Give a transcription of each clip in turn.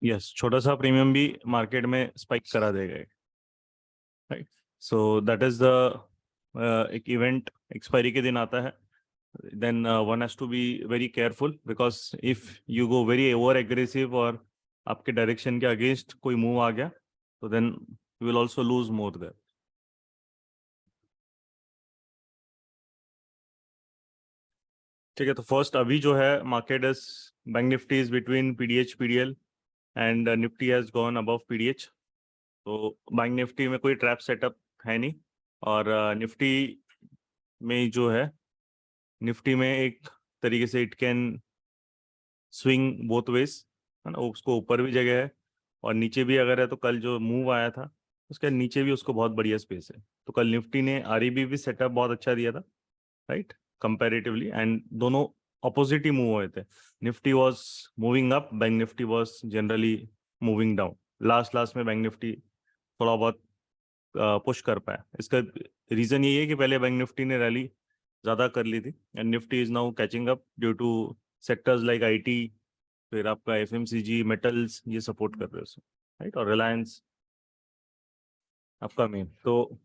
Yes, छोटा सा premium भी मार्केट में स्पाइक करा देगा, right. So that is the एक इवेंट एक्सपायरी के दिन आता है, then one has to be very careful because if you go very over aggressive और आपके डायरेक्शन के अगेंस्ट कोई मूव आ गया तो then you will also lose more there. ठीक है, तो फर्स्ट अभी जो है market is bank Nifty is between PDH PDL and Nifty has gone above PDH. तो बैंक निफ्टी में कोई ट्रैप सेटअप है नहीं, और निफ्टी में जो है, निफ्टी में एक तरीके से it can swing both ways, है ना. उसको ऊपर भी जगह है और नीचे भी अगर है, तो कल जो मूव आया था उसके नीचे भी उसको बहुत बढ़िया स्पेस है. तो कल निफ्टी ने आरईबी भी सेटअप बहुत अच्छा दिया था, राइट, कंपैरेटिवली, एंड दोनों ऑपोजिट ही मूव हुए थे. Nifty was moving up, bank Nifty was generally moving down. Last में बैंक निफ्टी थोड़ा बहुत पुश कर पाया. इसका रीजन ये है कि पहले बैंक निफ्टी ने रैली ज़्यादा कर ली थी and Nifty is now catching up due to sectors like IT, फिर आपका एफएमसीजी, मेटल्स, ये सपोर्ट कर रहे हो, राइट, और रिलायंस आपका मेन. तो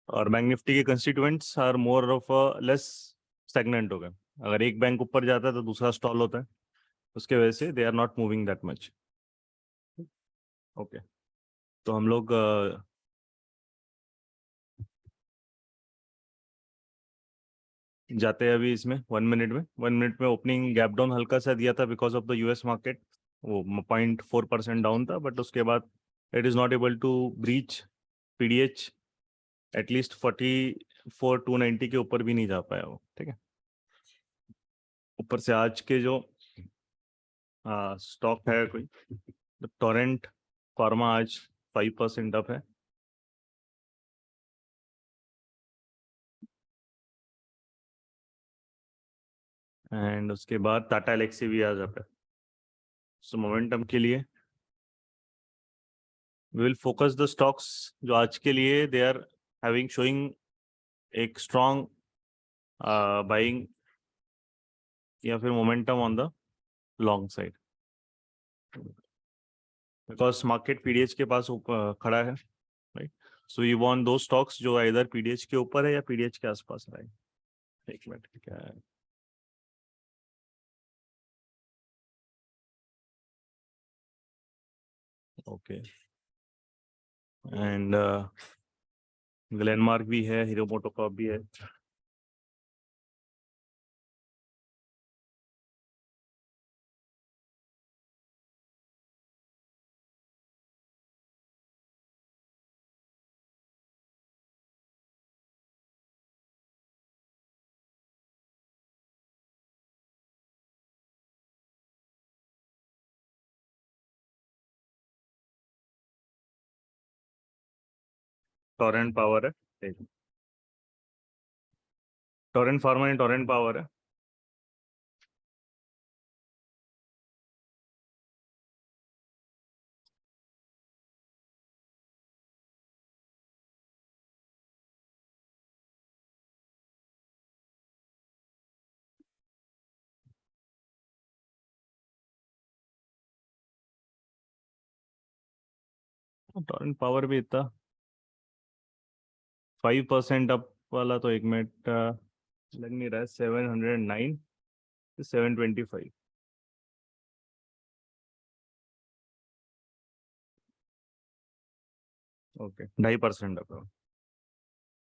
और बैंक निफ्टी के constituents are more of less stagnant हो गए. अगर एक बैंक ऊपर जाता है तो दूसरा स्टॉल होता है, उसके वजह से they are not moving that much. Okay, तो हम लोग जाते हैं अभी इसमें 1 मिनट में ओपनिंग गैप डाउन हल्का सा दिया था because of the US market. वो 0.4% डाउन था, बट उसके बाद it is not able to breach PDH, at least 44,290 के ऊपर भी नहीं जा पाया वो. ठीक है, ऊपर से आज के जो स्टॉक है कोई, टोरेंट फार्मा आज 5% अप है. एंड उसके बाद टाटा एलेक्सी भी आज अप है. सो मोमेंटम के लिए we will focus the stocks जो आज के लिए दे आर हैविंग शोइंग एक स्ट्रॉन्ग बाइंग या फिर momentum on the long side, because market PDH के पास खड़ा है, राइट. सो यू वांट दो स्टॉक्स जो इधर पीडीएच के ऊपर है या पीडीएच के आसपास रहे. एक मिनट, क्या है, ओके. एंड ग्लेनमार्क भी है, हीरो मोटोकॉर्प भी है. टोरेंट पावर है, Torrent pharma and Torrent power है. टोरेंट पावर भी इतना 5% अप वाला तो एक मिनट लग नहीं रहा है. 709 725. ओके, 2.5% अप है.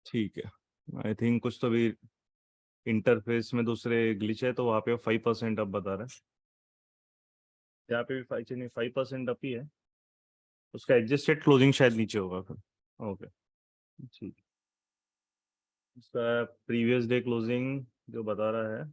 ठीक है, आई थिंक कुछ तो भी इंटरफेस में दूसरे ग्लिच है, तो वहाँ पे 5% अप बता रहा है. यहाँ पे भी 5% अप ही है. उसका एडजस्टेड क्लोजिंग शायद नीचे होगा फिर. ओके, ठीक. उसका प्रीवियस डे क्लोजिंग जो बता रहा है,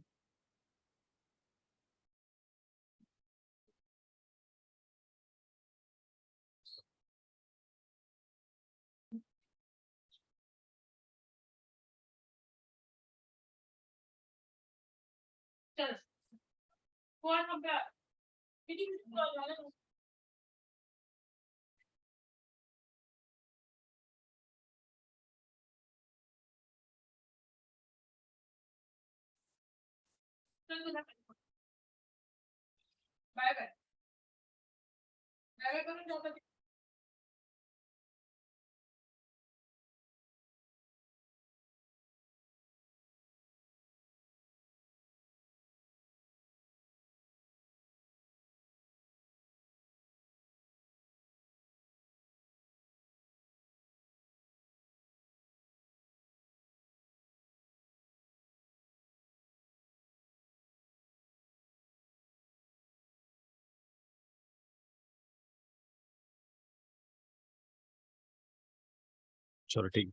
चलो ठीक।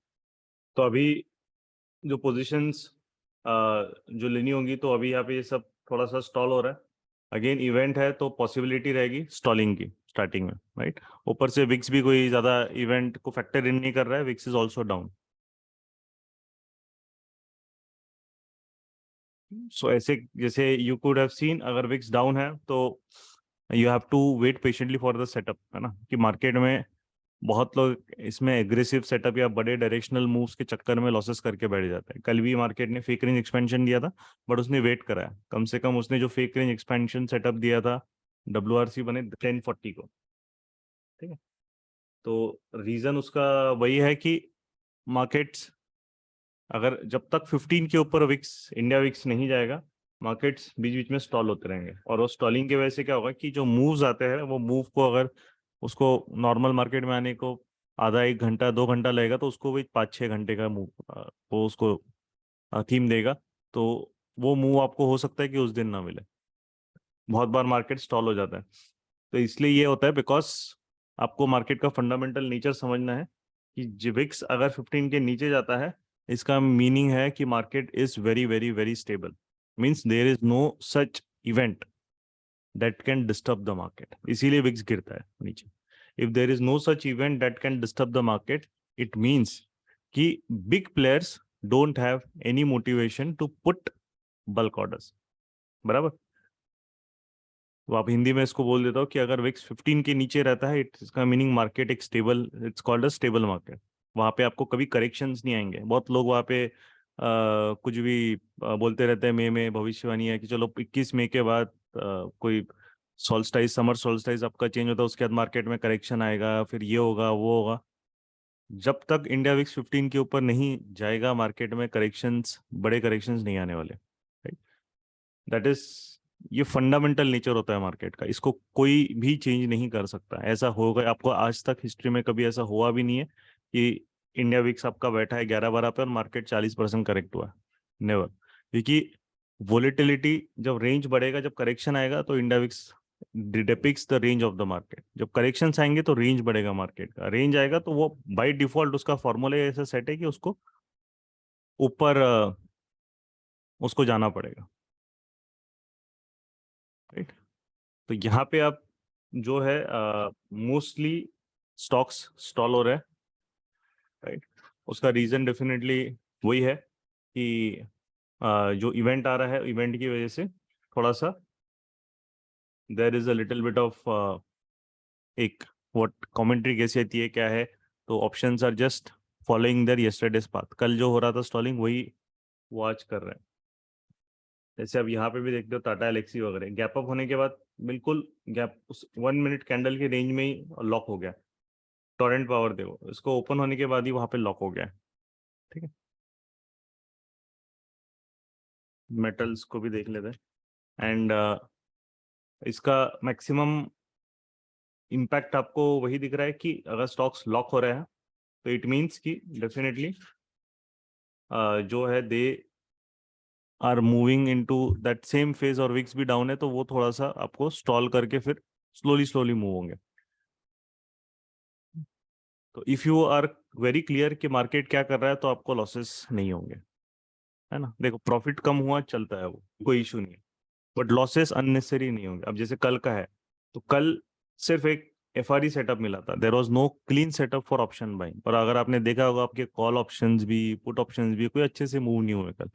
तो अभी जो पोजीशंस जो लेनी होंगी, तो अभी यहाँ पे ये सब थोड़ा सा स्टॉल हो रहा है। अगेन इवेंट है तो पॉसिबिलिटी रहेगी स्टॉलिंग की स्टार्टिंग में, राइट। ऊपर से विक्स भी कोई ज्यादा इवेंट को फैक्टर इन नहीं कर रहा है, VIX is also down. So ऐसे जैसे यू कुड हैव सीन, अगर विक्स डाउन है तो you have to wait patiently for the setup, है ना, कि मार्केट में बहुत लोग इसमें एग्रेसिव सेटअप या बड़े डायरेक्शनल मूव्स के चक्कर में लॉसेस करके बैठ जाते हैं। कल भी मार्केट ने फेक रेंज एक्सपेंशन दिया था, बट उसने वेट कराया। कम से कम उसने जो फेक रेंज एक्सपेंशन सेटअप दिया था, WRC बने 1040 को, ठीक है। तो रीजन उसका वही है कि मार्केट्स अगर जब तक 15 के ऊपर विक्स, इंडिया विक्स नहीं जाएगा, मार्केट्स बीच बीच में स्टॉल होते रहेंगे। और वो स्टॉलिंग की वजह से क्या होगा कि जो मूव्स आते हैं, वो मूव को अगर उसको नॉर्मल मार्केट में आने को आधा 1 घंटा 2 घंटा लगेगा, तो उसको भी 5-6 घंटे का मूव वो उसको थीम देगा। तो वो मूव आपको हो सकता है कि उस दिन ना मिले। बहुत बार मार्केट स्टॉल हो जाता है। तो इसलिए ये होता है बिकॉज आपको मार्केट का फंडामेंटल नेचर समझना है कि जिविक्स अगर 15 के नीचे जाता है, इसका मीनिंग है कि market is very very very stable. Means there is no such event that can disturb the market, इसीलिए विक्स गिरता है नीचे। If there is no such event that can disturb the market, it means कि big players don't have any motivation to put bulk orders, बराबर। तो आप हिंदी में इसको बोल देता हूँ कि अगर विक्स 15 के नीचे रहता है, इसका मीनिंग मार्केट एक stable, it's called a stable market. वहाँ पे आपको कभी करेक्शंस नहीं आएंगे। बहुत लोग वहाँ पे कुछ भी बोलते रहते हैं, मई में भविष्यवाणी है कि चलो 21 मई के बाद कोई सोल्स्टाइज, समर सोल्स्टाइज आपका चेंज होता है, उसके बाद मार्केट में करेक्शन आएगा, फिर ये होगा वो होगा। जब तक इंडिया विक्स 15 के ऊपर नहीं जाएगा, मार्केट में करेक्शंस, बड़े करेक्शंस नहीं आने वाले, राइट। दैट इज, ये फंडामेंटल नेचर होता है मार्केट का, इसको कोई भी चेंज नहीं कर सकता। ऐसा होगा, आपको आज तक हिस्ट्री में कभी ऐसा हुआ भी नहीं है कि इंडिया विक्स आपका बैठा है 11-12 पे और मार्केट 40% करेक्ट हुआ है। नेवर। क्योंकि वोलेटिलिटी, जब रेंज बढ़ेगा, जब करेक्शन आएगा, तो India VIX depicts the range of the market. जब करेक्शन आएंगे तो रेंज बढ़ेगा, मार्केट का रेंज आएगा, तो वो बाय डिफॉल्ट उसका फॉर्मूला ऐसा सेट है कि उसको ऊपर उसको जाना पड़ेगा, राइट। तो यहाँ पे आप जो है मोस्टली स्टॉक्स स्टॉल हो रहे हैं, राइट। उसका रीजन डेफिनेटली वही है कि जो इवेंट आ रहा है, इवेंट की वजह से थोड़ा सा there is a little bit of एक व्हाट कमेंट्री कैसी आती है क्या है, तो options are just following their yesterday's path. कल जो हो रहा था स्टॉलिंग, वही वो आज कर रहे हैं। जैसे अब यहाँ पे भी देखते हो टाटा एलेक्सी वगैरह गैप अप होने के बाद बिल्कुल गैप उस 1 मिनट कैंडल के रेंज में ही लॉक हो गया। टोरेंट पावर देखो, इसको ओपन होने के बाद ही वहां पे लॉक हो गया है, ठीक है। मेटल्स को भी देख लेते हैं। एंड इसका मैक्सिमम इम्पैक्ट आपको वही दिख रहा है कि अगर स्टॉक्स लॉक हो रहे हैं, तो इट मीन्स कि डेफिनेटली जो है they are moving into that same phase, और विक्स भी डाउन है, तो वो थोड़ा सा आपको स्टॉल करके फिर स्लोली स्लोली मूव होंगे। तो if you are very clear कि मार्केट क्या कर रहा है, तो आपको लॉसेस नहीं होंगे, है ना। देखो प्रॉफिट कम हुआ चलता है, वो कोई इशू नहीं है, बट लॉसेस अननेसेसरी नहीं होंगे। अब जैसे कल का है, तो कल सिर्फ एक FRE सेटअप मिला था, there was no clean setup for option buying. और अगर आपने देखा होगा, आपके कॉल ऑप्शंस भी, पुट ऑप्शंस भी कोई अच्छे से मूव नहीं हुए कल,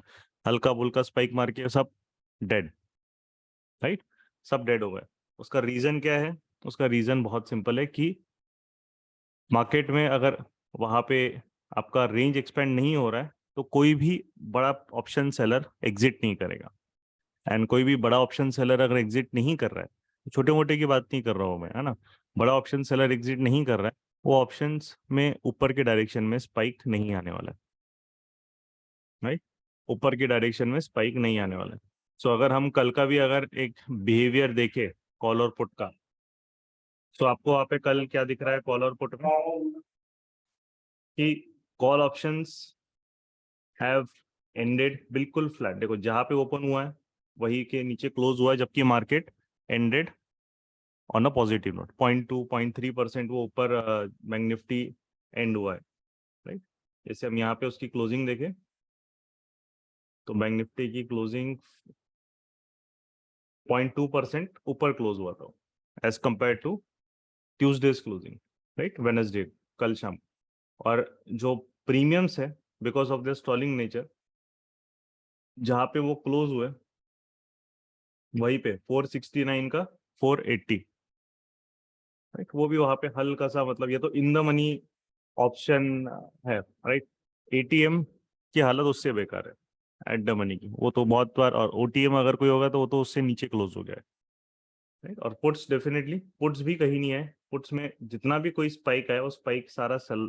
हल्का फुल्का स्पाइक मार के सब डेड, राइट। सब डेड हो गए। उसका रीजन क्या है? उसका रीजन बहुत सिंपल है कि मार्केट में अगर वहां पे आपका रेंज एक्सपेंड नहीं हो रहा है तो कोई भी बड़ा ऑप्शन सेलर एग्जिट नहीं करेगा। एंड कोई भी बड़ा ऑप्शन सेलर अगर एग्जिट नहीं कर रहा है, छोटे मोटे की बात नहीं कर रहा हूँ मैं, है ना, बड़ा ऑप्शन सेलर एग्जिट नहीं कर रहा है, वो ऑप्शंस में ऊपर के डायरेक्शन में स्पाइक नहीं आने वाला है, राइट? ऊपर की डायरेक्शन में स्पाइक नहीं आने वाला है। सो अगर हम कल का भी अगर एक बिहेवियर देखें कॉल और पुट का, तो आपको वहाँ पे कल क्या दिख रहा है कॉल और पुट में कि कॉल ऑप्शंस हैव एंडेड बिल्कुल फ्लैट। देखो जहां पे ओपन हुआ है वही के नीचे क्लोज हुआ है, जबकि market ended on a positive note. 0.2 0.3% वो ऊपर बैंक निफ्टी एंड हुआ है, राइट? जैसे हम यहाँ पे उसकी क्लोजिंग देखें तो बैंक निफ्टी की क्लोजिंग 0.2% ऊपर क्लोज हुआ था as compare to Tuesday's closing, right, Wednesday, कल शाम। और जो प्रीमियम्स है because of the stalling nature, जहां पे वो क्लोज हुए वहीं पे 469 का 480, राइट? वो भी वहां पे हल्का सा, मतलब ये तो इन द मनी ऑप्शन है, राइट? एटीएम की हालत उससे बेकार है एट द मनी की, वो तो बहुत बार, और ओटीएम अगर कोई होगा तो वो तो उससे नीचे क्लोज हो गया है, राइट? और पुट्स, डेफिनेटली पुट्स भी कहीं नहीं है। पुट्स में जितना भी कोई स्पाइक आया वो स्पाइक सारा सेल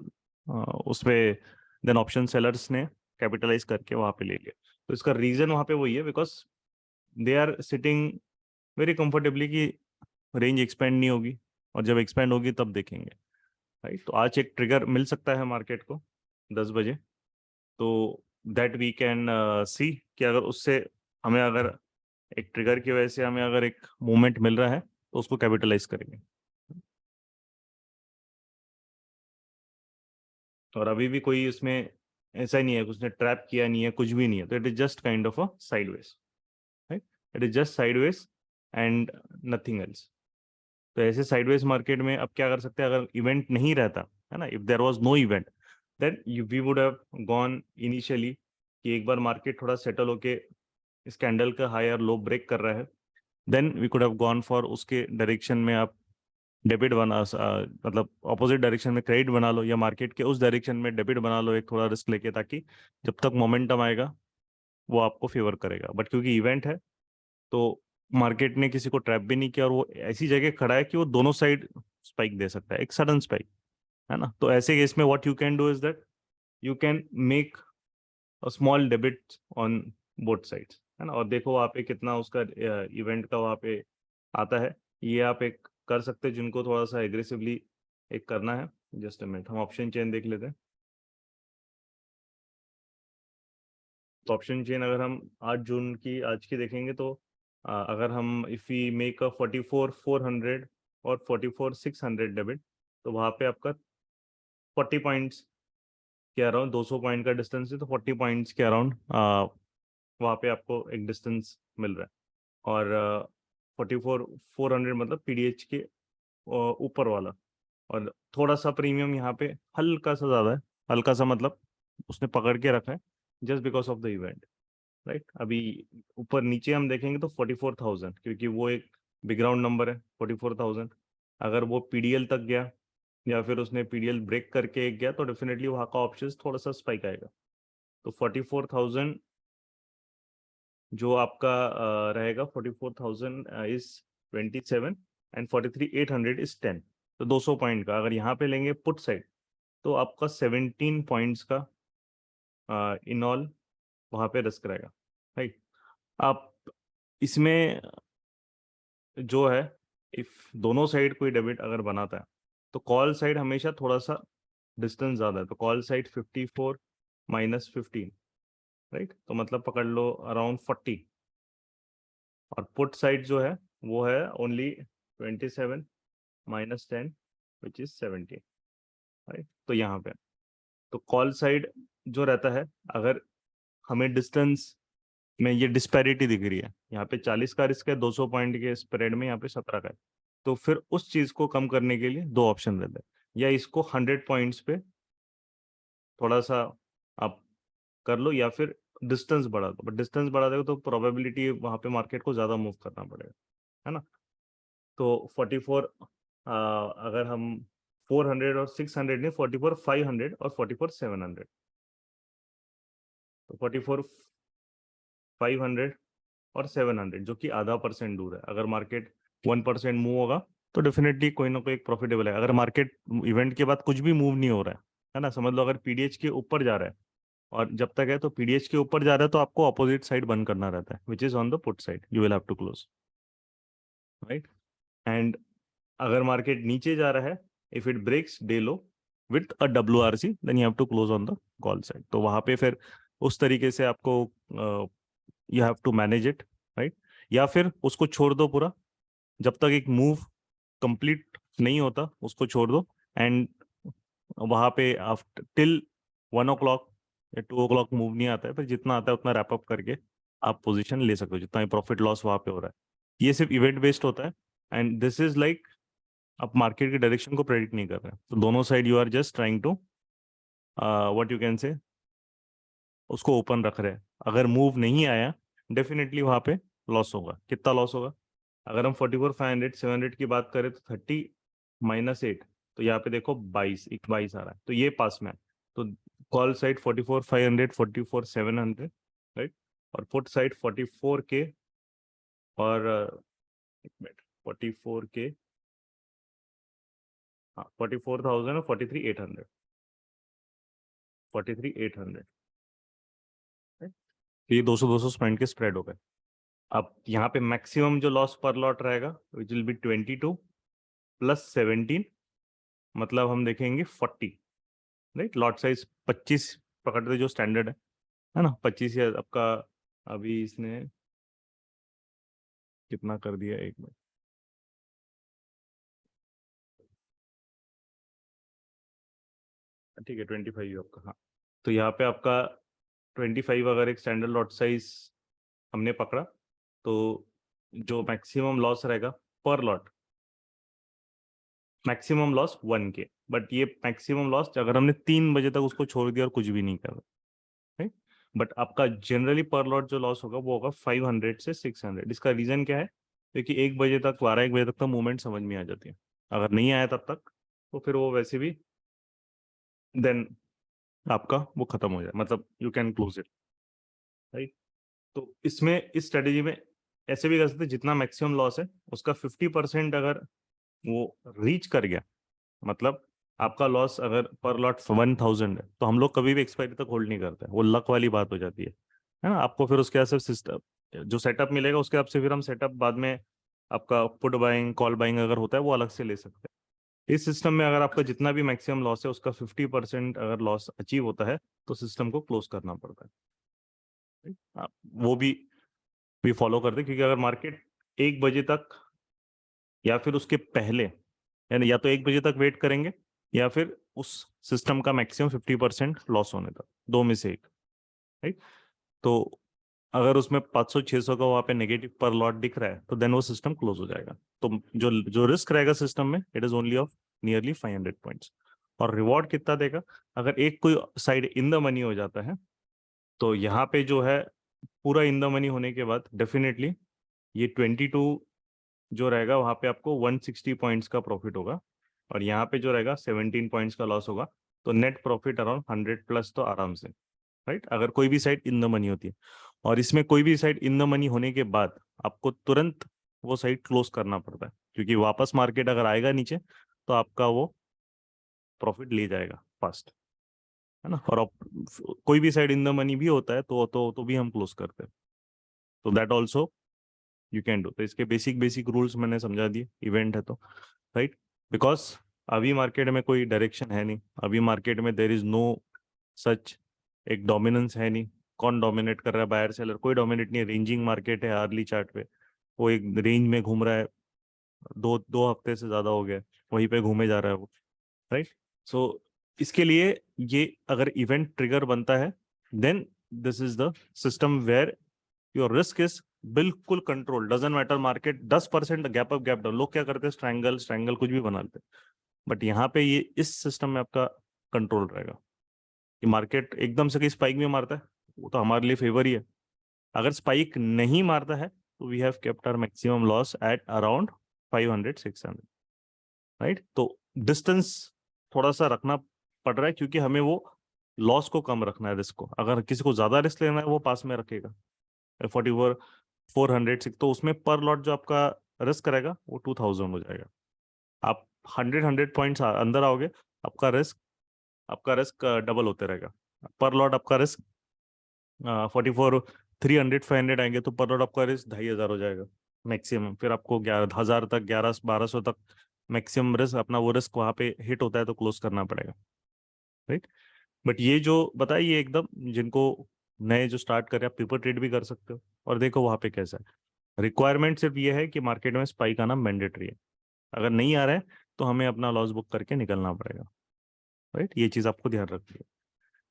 उसमें देन ऑप्शन सेलर्स ने कैपिटलाइज करके वहां पे ले लिया। तो इसका रीजन वहां पे वही है, because they are sitting very comfortably कि रेंज एक्सपेंड नहीं होगी, और जब एक्सपेंड होगी तब देखेंगे, राइट? तो आज एक ट्रिगर मिल सकता है मार्केट को 10 बजे, तो दैट वी कैन सी कि अगर उससे हमें, अगर एक ट्रिगर की वजह से हमें अगर एक मूवमेंट मिल रहा है तो उसको कैपिटलाइज करेंगे। और अभी भी कोई इसमें ऐसा ही नहीं है, उसने ट्रैप किया नहीं है, कुछ भी नहीं है, तो it is just kind of a sideways, right? It is just sideways and nothing else. तो ऐसे साइडवेज मार्केट में अब क्या कर सकते हैं? अगर इवेंट नहीं रहता, है ना, if there was no event, then we would have gone initially कि एक बार मार्केट थोड़ा सेटल होके इस कैंडल का हायर लो ब्रेक कर रहा है, then we could have gone for उसके डायरेक्शन में आप डेबिट मतलब ऑपोजिट डायरेक्शन में क्रेडिट बना लो, या मार्केट के उस डायरेक्शन में डेबिट बना लो एक थोड़ा रिस्क लेके, ताकि जब तक मोमेंटम आएगा वो आपको फेवर करेगा। बट क्योंकि इवेंट है तो मार्केट ने किसी को ट्रैप भी नहीं किया, और वो ऐसी जगह खड़ा है कि वो दोनों साइड स्पाइक दे सकता है, एक सडन स्पाइक, है ना? तो ऐसे केस में what you can do is that you can make a small debit on both sides, है ना? और देखो वहाँ पे कितना उसका इवेंट का वहाँ पे आता है, ये आप एक कर सकते हैं जिनको थोड़ा सा एग्रेसिवली एक करना है। जस्ट अ मिनट, हम ऑप्शन चेन देख लेते हैं। तो ऑप्शन चेन अगर हम 8 जून की आज की देखेंगे तो अगर हम इफ वी मेक अ 44,400 और 44,600 डेबिट, तो वहाँ पे आपका 40 पॉइंट्स के अराउंड, 200 पॉइंट का डिस्टेंस है, तो 40 पॉइंट्स के अराउंड वहाँ पे आपको एक डिस्टेंस मिल रहा है। और 44,400 मतलब पीडीएच के ऊपर वाला, और थोड़ा सा प्रीमियम यहाँ पे हल्का सा ज़्यादा है। हल्का सा मतलब उसने पकड़ के रखा है just because of the event, right? अभी ऊपर नीचे हम देखेंगे तो 44,000, क्योंकि वो एक बिग राउंड नंबर है 44,000। अगर वो पीडीएल तक गया या फिर उसने पीडीएल ब्रेक करके एक गया तो डेफिनेटली वहाँ का ऑप्शन थोड़ा सा स्पाइक आएगा। तो 44,000 जो आपका रहेगा, 44,000 इज 27 एंड 43,800 इज 10। तो 200 पॉइंट का अगर यहाँ पे लेंगे पुट साइड तो आपका 17 पॉइंट्स का इन ऑल वहाँ पे रिस्क रहेगा, राइट? आप इसमें जो है, इफ दोनों साइड कोई डेबिट अगर बनाता है तो कॉल साइड हमेशा थोड़ा सा डिस्टेंस ज़्यादा है, तो कॉल साइड 54 माइनस 15, राइट? तो मतलब पकड़ लो अराउंड 40। और पुट साइड जो है वो है only 27 minus 10 which is 17, right? तो यहाँ पे तो कॉल साइड जो रहता है, अगर हमें डिस्टेंस में ये डिस्पैरिटी दिख रही है, यहाँ पे 40 का रिस्क है 200 पॉइंट के स्प्रेड में, यहाँ पे 17 का है, तो फिर उस चीज को कम करने के लिए दो ऑप्शन रहते हैं, या इसको 100 पॉइंट्स पे थोड़ा सा आप कर लो, या फिर डिस्टेंस बढ़ा दो। बट डिस्टेंस बढ़ा दोगे तो प्रोबेबिलिटी वहाँ पे मार्केट को ज्यादा मूव करना पड़ेगा, है ना। तो 44 अगर हम 400 और 600 नहीं, 44 500 और 44 700, तो 44 500 और 700 जो कि आधा % दूर है। अगर मार्केट 1% मूव होगा तो डेफिनेटली कोई ना कोई एक प्रॉफिटेबल है। अगर मार्केट इवेंट के बाद कुछ भी मूव नहीं हो रहा है ना, समझ लो अगर पीडीएच के ऊपर जा रहा है, और जब तक है तो पीडीएच के ऊपर जा रहा है तो आपको अपोजिट साइड बंद करना रहता है, which is on the put side, you will have to close, right. And अगर मार्केट नीचे जा रहा है, if it breaks day low with a WRC, then you have to close on the call side. तो वहां पे फिर उस तरीके से आपको you have to manage it, right. या फिर उसको छोड़ दो पूरा, जब तक एक मूव कंप्लीट नहीं होता उसको छोड़ दो, एंड वहां पे आफ्टर टिल 1 o'clock या 2 o'clock मूव नहीं आता है, फिर जितना आता है उतना रैप अप करके आप पोजीशन ले सकते हो, जितना प्रॉफिट लॉस वहां पे हो रहा है। ये सिर्फ इवेंट बेस्ड होता है, एंड दिस इज लाइक आप मार्केट की डायरेक्शन को प्रेडिक्ट नहीं कर रहे हैं, तो दोनों side you are just trying to what you can say उसको ओपन रख रहे हैं। अगर मूव नहीं आया डेफिनेटली वहां पे लॉस होगा। कितना लॉस होगा? अगर हम 44 500 700 की बात करें तो 30 -8, तो यहाँ पे देखो 22 आ रहा है, तो ये पास में है। तो कॉल साइड 44 500 44 700, राइट, और पुट साइड 44 के और 44 के, हाँ 44,000 और 43 800, 43 800, तो ये 200 पॉइंट के स्प्रेड हो गए। अब यहाँ पे मैक्सिमम जो लॉस पर लॉट रहेगा विच विल बी 22 + 17, मतलब हम देखेंगे 40, राइट। लॉट साइज 25 पकड़ते जो स्टैंडर्ड है ना, 25 या आपका अभी इसने कितना कर दिया, एक मिनट, ठीक है 25 आपका, हाँ। तो यहाँ पे आपका 25 अगर एक स्टैंडर्ड लॉट साइज हमने पकड़ा, तो जो मैक्सिमम लॉस रहेगा पर lot, maximum loss 1K, but ये मैक्सिमम लॉस अगर हमने 3 बजे तक उसको छोड़ दिया और कुछ भी नहीं करा, राइट। बट आपका जनरली पर लॉट जो लॉस होगा वो होगा 500 से 600। इसका रीजन क्या है? क्योंकि 1 बजे तक, 12 1 बजे तक तो मूवमेंट समझ में आ जाती है। अगर नहीं आया तब तक तो फिर वो वैसे भी देन आपका वो खत्म हो जाए, मतलब you can close it, right. तो इसमें इस स्ट्रेटेजी में ऐसे भी कर सकते हैं, जितना मैक्सिमम लॉस है उसका 50% अगर वो रीच कर गया, मतलब आपका लॉस अगर पर लॉट 1000 है, तो हम लोग कभी भी एक्सपायरी तक होल्ड नहीं करते, वो लक वाली बात हो जाती है ना। आपको फिर उसके बाद से सिस्टम जो सेटअप मिलेगा उसके बाद से फिर हम सेटअप बाद में आपका पुट बाइंग कॉल बाइंग अगर होता है वो अलग से ले सकते हैं। इस सिस्टम में अगर आपका जितना भी मैक्सिमम लॉस है उसका 50% अगर लॉस अचीव होता है तो सिस्टम को क्लोज करना पड़ता है, right? आप वो भी फॉलो करते, क्योंकि अगर मार्केट 1 बजे तक या फिर उसके पहले, यानी या तो 1 बजे तक वेट करेंगे या फिर उस सिस्टम का मैक्सिमम 50% लॉस होने तक, दो में से एक, राइट। तो अगर उसमें 500 600 का वहाँ पे नेगेटिव पर लॉट दिख रहा है तो देन वो सिस्टम क्लोज हो जाएगा। तो जो जो रिस्क रहेगा सिस्टम में, it is only of nearly 500 points. और रिवॉर्ड कितना देगा? अगर एक कोई साइड इन द मनी हो जाता है, तो यहाँ पे जो है पूरा इन द मनी होने के बाद डेफिनेटली ये 22 जो रहेगा वहां पे आपको 160 पॉइंट्स का प्रॉफिट होगा, और यहाँ पे जो रहेगा 17 पॉइंट्स का लॉस होगा। तो नेट प्रॉफिट अराउंड 100+ तो आराम से, राइट, अगर कोई भी साइड इन द मनी होती है। और इसमें कोई भी साइड इन द मनी होने के बाद आपको तुरंत वो साइड क्लोज करना पड़ता है, क्योंकि वापस मार्केट अगर आएगा नीचे तो आपका वो प्रॉफिट ले जाएगा फास्ट, है ना। और कोई भी साइड इन द मनी भी होता है तो भी हम क्लोज करते हैं। तो that also you can do. तो इसके बेसिक बेसिक रूल्स मैंने समझा दिए, इवेंट है तो, राइट। बिकॉज अभी मार्केट में कोई डायरेक्शन है नहीं, अभी मार्केट में देर इज नो सच एक डोमिनेंस है नहीं। कौन डोमिनेट कर रहा है? बायर सेलर कोई डोमिनेट नहीं है। रेंजिंग मार्केट है अर्ली चार्ट पे, वो एक रेंज में घूम रहा है, दो दो हफ्ते से ज्यादा हो गया वहीं पे घूमे जा रहा है वो, राइट। सो इसके लिए ये अगर इवेंट ट्रिगर बनता है, then this is the system where your risk is बिल्कुल control. Doesn't matter market 10% gap up gap down, लोग क्या करते हैं स्ट्रैंगल स्ट्रैंगल कुछ भी बना लेते हैं, बट यहाँ पे ये इस सिस्टम में आपका कंट्रोल रहेगा कि मार्केट एकदम से कहीं स्पाइक में मारता है वो तो हमारे लिए फेवर ही है। अगर स्पाइक नहीं मारता है तो we have kept our maximum loss at around 500-600, right. तो डिस्टेंस थोड़ा सा रखना पड़ रहा है क्योंकि हमें वो लॉस को कम रखना है, रिस्क को। अगर किसी को ज्यादा रिस्क लेना है वो पास में रखेगा 400-600, तो उसमें पर लॉट जो आपका रिस्क रहेगा वो 2000 हो जाएगा। आप 100 पॉइंट्स अंदर आओगे, आपका रिस्क डबल होते रहेगा। पर लॉट आपका रिस्क 44, 300-500 आएंगे तो पर लॉट आपका रिस्क 2500 हो जाएगा मैक्सिमम। फिर आपको 11,000 तक, 1100-1200 तक मैक्सिमम रिस्क, अपना वो रिस्क वहां पे हिट होता है तो क्लोज करना पड़ेगा, राइट। बट ये जो बताइए, ये एकदम जिनको नए जो स्टार्ट कर रहे हैं, आप पेपर ट्रेड भी कर सकते हो। और देखो वहां पे कैसा है, रिक्वायरमेंट सिर्फ ये है कि मार्केट में स्पाइक आना मैंडेटरी है। अगर नहीं आ रहा है तो हमें अपना लॉस बुक करके निकलना पड़ेगा, राइट। ये चीज आपको ध्यान रखनी है।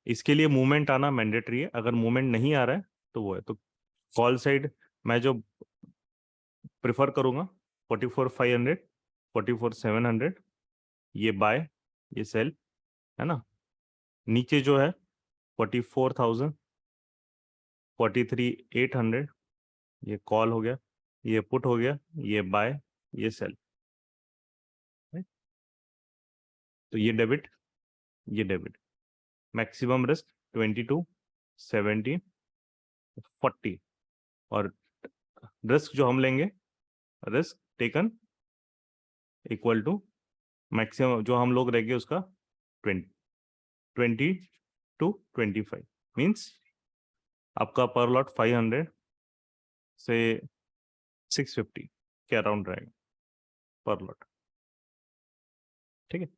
इसके लिए मूवमेंट आना मैंडेटरी है। अगर मूवमेंट नहीं आ रहा है तो वो है, तो कॉल साइड मैं जो प्रिफर करूंगा 44,500, 44,700, ये बाय, ये सेल, है ना। नीचे जो है 44,000, 43,800, ये कॉल हो गया, ये पुट हो गया, ये बाय, ये सेल, right? तो ये डेबिट, ये डेबिट। Maximum risk 22, 17, 40। और रिस्क जो हम लेंगे, risk taken equal to maximum जो हम लोग रहेंगे उसका 20 to 25 मीन्स आपका पर लॉट 500 से 650 के अराउंड रहेगा पर लॉट, ठीक है।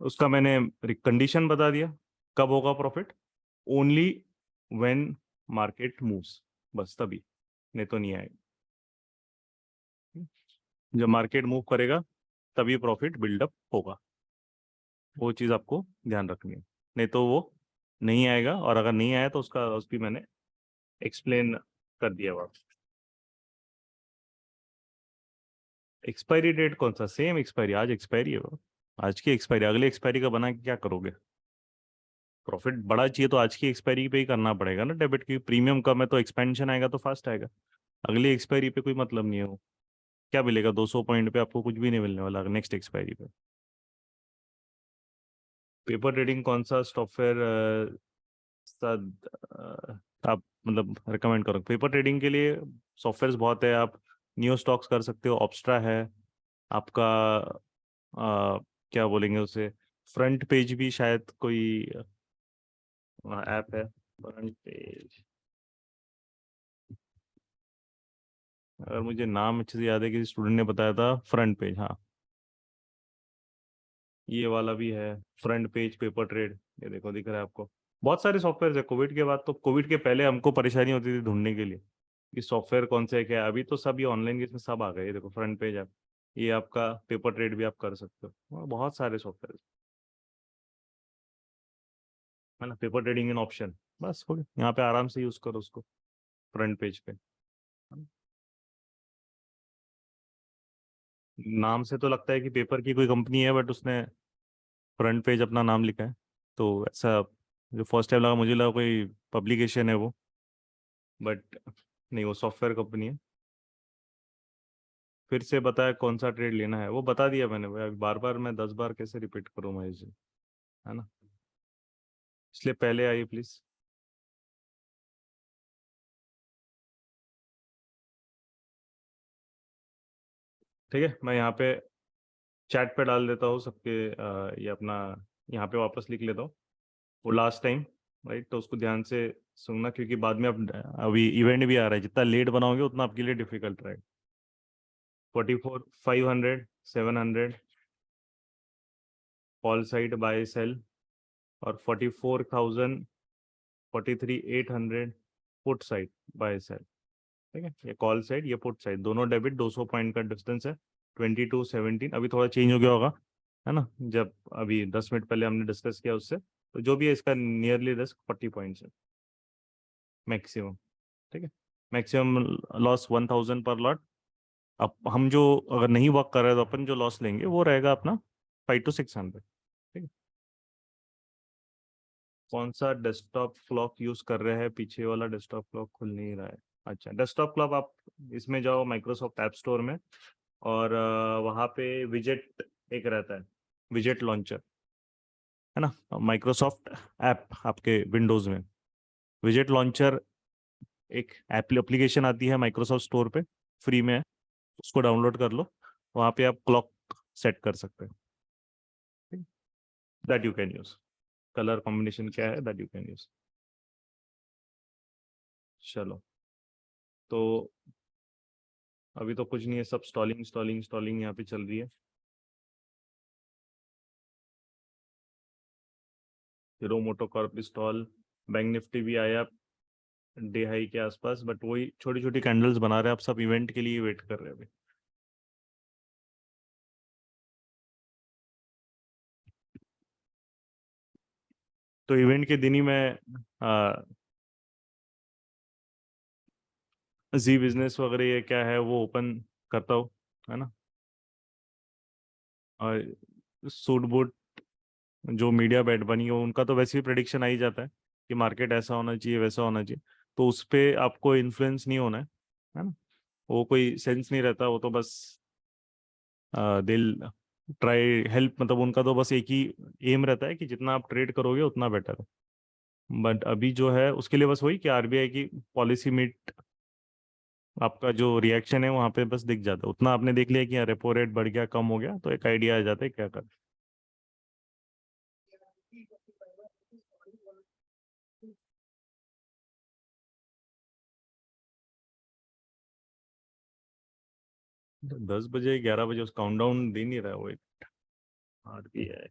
उसका मैंने कंडीशन बता दिया, कब होगा profit, only when market moves, बस तभी, नहीं तो नहीं आएगा। जब मार्केट मूव करेगा तभी प्रॉफिट बिल्डअप होगा, वो चीज़ आपको ध्यान रखनी है, नहीं तो वो नहीं आएगा। और अगर नहीं आया तो उसकी मैंने एक्सप्लेन कर दिया हुआ। एक्सपायरी डेट कौन सा, सेम एक्सपायरी, आज एक्सपायरी है वो, आज की एक्सपायरी। अगले एक्सपायरी का बना के क्या करोगे, प्रॉफिट बड़ा चाहिए तो आज की एक्सपायरी पे ही करना पड़ेगा ना डेबिट की। प्रीमियम कम है तो एक्सपेंशन आएगा तो फास्ट आएगा, अगली एक्सपायरी पे कोई मतलब नहीं है। वो क्या मिलेगा 200 पॉइंट पे, आपको कुछ भी नहीं मिलने वाला नेक्स्ट एक्सपायरी पे। पेपर ट्रेडिंग कौन सा सॉफ्टवेयर आप मतलब रिकमेंड करो पेपर ट्रेडिंग के लिए? सॉफ्टवेयर बहुत है, आप न्यू स्टॉक्स कर सकते हो, ऑप्स्ट्रा है आपका, क्या बोलेंगे उसे, फ्रंट पेज भी शायद कोई ऐप है, फ्रंट पेज। अगर मुझे नाम अच्छे से याद है, किसी स्टूडेंट ने बताया था, फ्रंट पेज, हाँ ये वाला भी है, फ्रंट पेज पेपर ट्रेड, ये देखो दिख रहा है आपको। बहुत सारे सॉफ्टवेयर है। कोविड के बाद तो, कोविड के पहले हमको परेशानी होती थी ढूंढने के लिए कि सॉफ्टवेयर कौन से है क्या है। अभी तो सब ये ऑनलाइन, इसमें सब आ गए। ये देखो फ्रंट पेज ऐप, ये आपका पेपर ट्रेड भी आप कर सकते हो, और बहुत सारे सॉफ्टवेयर है ना। पेपर ट्रेडिंग इन ऑप्शन, बस हो गया, यहाँ पे आराम से यूज करो उसको फ्रंट पेज पे। नाम से तो लगता है कि पेपर की कोई कंपनी है, बट उसने फ्रंट पेज अपना नाम लिखा है, तो ऐसा जो फर्स्ट टाइम लगा, मुझे लगा कोई पब्लिकेशन है वो, बट नहीं, वो सॉफ्टवेयर कंपनी है। फिर से बताया कौन सा ट्रेड लेना है, वो बता दिया मैंने भाई, बार बार मैं 10 बार कैसे रिपीट करूँ मैं इसे, है ना। इसलिए पहले आइए प्लीज। ठीक है, मैं यहाँ पे चैट पे डाल देता हूँ सबके, ये अपना यहाँ पे वापस लिख लेता हूँ वो लास्ट टाइम, राइट। तो उसको ध्यान से सुनना, क्योंकि बाद में अब अभी इवेंट भी आ रहा है, जितना लेट बनाओगे उतना आपके लिए डिफिकल्ट रहेगा। 44,500, 700 कॉल साइड बाय सेल, और 44,000, 43,800 पुट साइड बाय सेल, ठीक है। ये कॉल साइड, ये पुट साइड, दोनों डेबिट, 200 पॉइंट का डिस्टेंस है। 22-17 अभी थोड़ा चेंज हो गया होगा, है ना, जब अभी 10 मिनट पहले हमने डिस्कस किया उससे। तो जो भी है इसका नियरली रिस्क 40 पॉइंट्स है मैक्सिमम, ठीक है। मैक्सिमम लॉस 1,000 पर लॉट। अब हम जो, अगर नहीं वर्क कर रहे तो अपन जो लॉस लेंगे वो रहेगा अपना 500 to 600, ठीक है। कौन सा डेस्कटॉप क्लॉक यूज कर रहे हैं, पीछे वाला डेस्कटॉप क्लॉक खुल नहीं रहा है। अच्छा, डेस्कटॉप क्लब आप इसमें जाओ माइक्रोसॉफ्ट ऐप स्टोर में, और वहाँ पे विजेट एक रहता है, विजेट लॉन्चर, है ना, माइक्रोसॉफ्ट ऐप आपके विंडोज़ में विजेट लॉन्चर एक एप्लीकेशन आती है माइक्रोसॉफ्ट स्टोर पे, फ्री में है, उसको डाउनलोड कर लो। वहाँ पे आप क्लॉक सेट कर सकते हैं, that you can use, colour combination क्या है दैट यू कैन यूज। चलो, तो अभी तो कुछ नहीं है, सब स्टॉलिंग स्टॉलिंग स्टॉलिंग यहाँ पे चल रही है। हीरो मोटो कॉर्प स्टॉल, बैंक निफ्टी भी आया डे हाई के आसपास, बट वही छोटी छोटी कैंडल्स बना रहे हैं, आप सब इवेंट के लिए वेट कर रहे हैं अभी। तो इवेंट के दिन ही मैं जी बिजनेस वगैरह ये क्या है वो ओपन करता हूँ, है ना। और सूट बूट जो मीडिया बेट बनी हो उनका तो वैसे ही प्रेडिक्शन आ ही जाता है कि मार्केट ऐसा होना चाहिए वैसा होना चाहिए, तो उस पे आपको इन्फ्लुएंस नहीं होना है ना। वो कोई सेंस नहीं रहता, वो तो बस दिल ट्राई हेल्प, मतलब उनका तो बस एक ही एम रहता है कि जितना आप ट्रेड करोगे उतना बेटर है। बट अभी जो है उसके लिए बस वही कि आरबीआई की पॉलिसी मीट, आपका जो रिएक्शन है वहां पे बस दिख जाता है, उतना आपने देख लिया कि रेपो रेट बढ़ गया कम हो गया, तो एक आइडिया आ जाता है क्या कर। 10 बजे 11 बजे उस काउंटडाउन दे नहीं रहा है वो एक आरबीआई।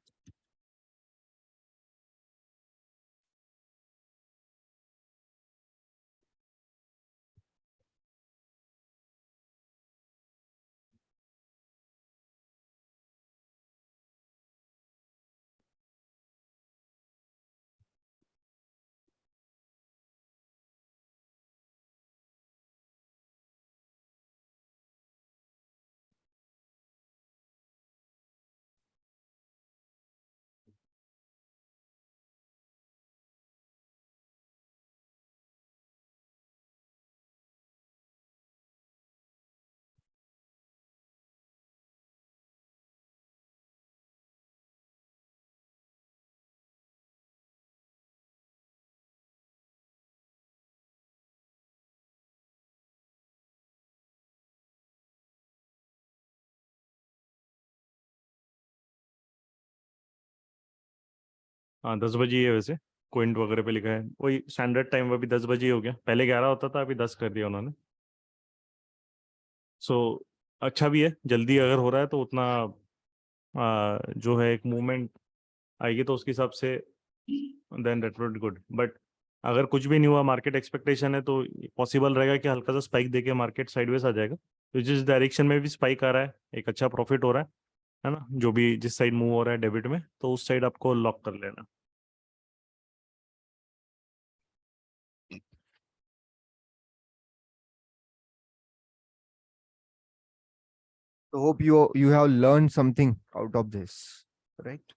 हाँ 10 बजे ही है वैसे, क्विंट वगैरह पे लिखा है, वही स्टैंडर्ड टाइम अभी 10 बजे ही हो गया, पहले 11 होता था, अभी 10 कर दिया उन्होंने। सो अच्छा भी है, जल्दी अगर हो रहा है तो उतना जो है एक मूवमेंट आएगी तो उसके हिसाब से then that would good. But अगर कुछ भी नहीं हुआ, मार्केट एक्सपेक्टेशन है तो पॉसिबल रहेगा कि हल्का सा स्पाइक देके मार्केट साइडवेज आ जाएगा, तो जिस डायरेक्शन में भी स्पाइक आ रहा है एक अच्छा प्रॉफिट हो रहा है ना, जो भी जिस साइड मूव हो रहा है डेबिट में, तो उस साइड आपको लॉक कर लेना। So hope you have learned something out of this, right?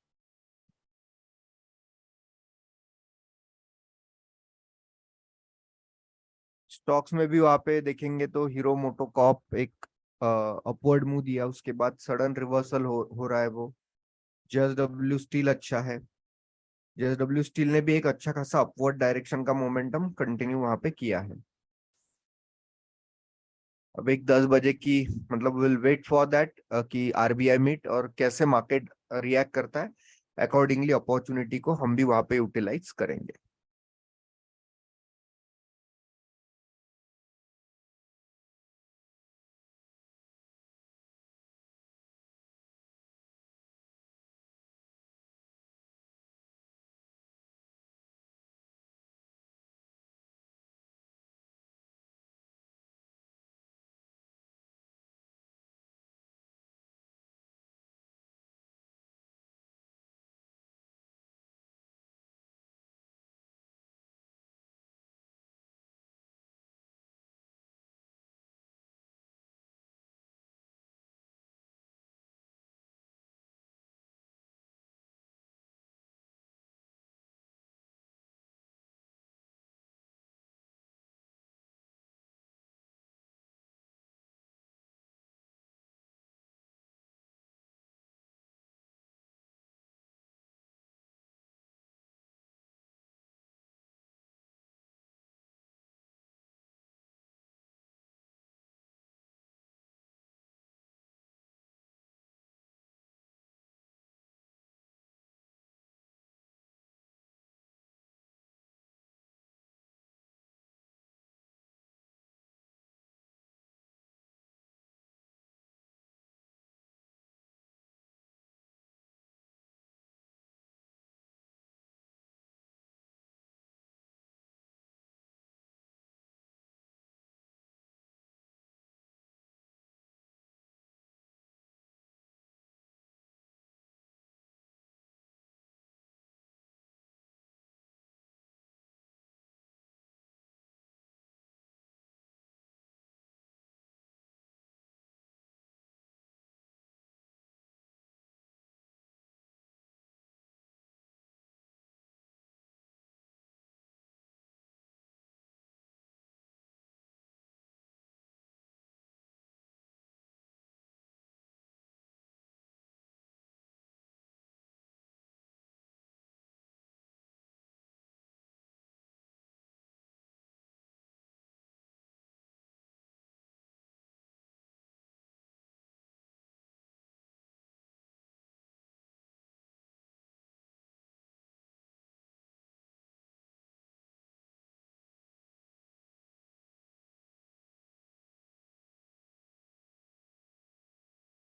Stocks में भी वहां पे देखेंगे तो हीरो मोटोकॉर्प एक अपवर्ड मूव दिया, उसके बाद सडन रिवर्सल हो रहा है वो। जेएसडब्ल्यू स्टील अच्छा है, जेएसडब्ल्यू स्टील ने भी एक अच्छा खासा अपवर्ड डायरेक्शन का मोमेंटम कंटिन्यू वहां पे किया है। अब एक 10 बजे की, मतलब विल वेट फॉर दैट कि आरबीआई मीट और कैसे मार्केट रिएक्ट करता है, अकॉर्डिंगली अपॉर्चुनिटी को हम भी वहां पे यूटिलाइज करेंगे।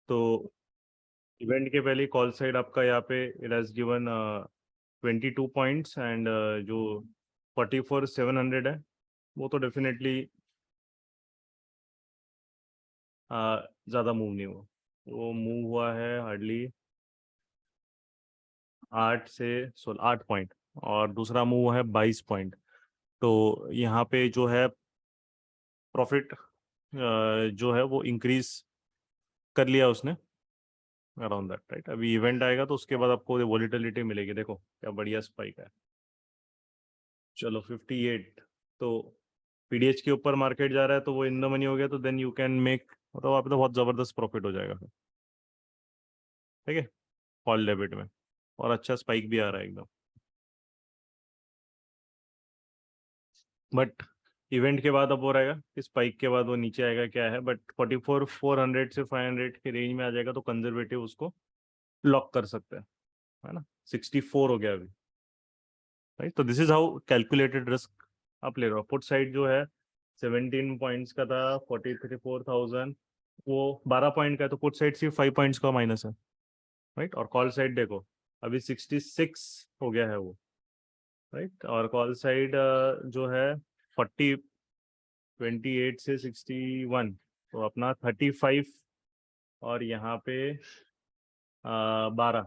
तो इवेंट के पहले कॉल साइड आपका यहाँ पे it has given 22 points and जो 44,700 है वो तो डेफिनेटली ज़्यादा मूव नहीं हुआ। वो मूव हुआ है हार्डली 8 पॉइंट और दूसरा मूव है 22 पॉइंट। तो यहाँ पे जो है प्रॉफिट जो है वो इंक्रीज कर लिया उसने अराउंड दैट, राइट। अभी इवेंट आएगा तो उसके बाद आपको वॉलीटिलिटी मिलेगी। देखो क्या बढ़िया स्पाइक है। चलो 58। तो पीडीएच के ऊपर मार्केट जा रहा है तो वो इन द मनी हो गया, तो देन यू कैन मेक, मतलब वहाँ पे तो बहुत ज़बरदस्त प्रॉफिट हो जाएगा फिर, ठीक है, कॉल डेबिट में। और अच्छा स्पाइक भी आ रहा है एकदम। बट इवेंट के बाद अब हो रहेगा कि स्पाइक के बाद वो नीचे आएगा क्या है, बट 44,400 से 500 के रेंज में आ जाएगा तो कंजर्वेटिव उसको लॉक कर सकते हैं, है ना। 64 हो गया अभी, राइट। तो this is how calculated risk आप ले रहे हो। पुट साइड जो है 17 पॉइंट्स का था, 43,400, वो 12 पॉइंट का है, तो पुट साइड सिर्फ 5 पॉइंट्स का माइनस है, राइट। और कॉल साइड देखो अभी 66 हो गया है वो, राइट। और कॉल साइड जो है 28 से 61, तो अपना 35 और यहाँ पे 12,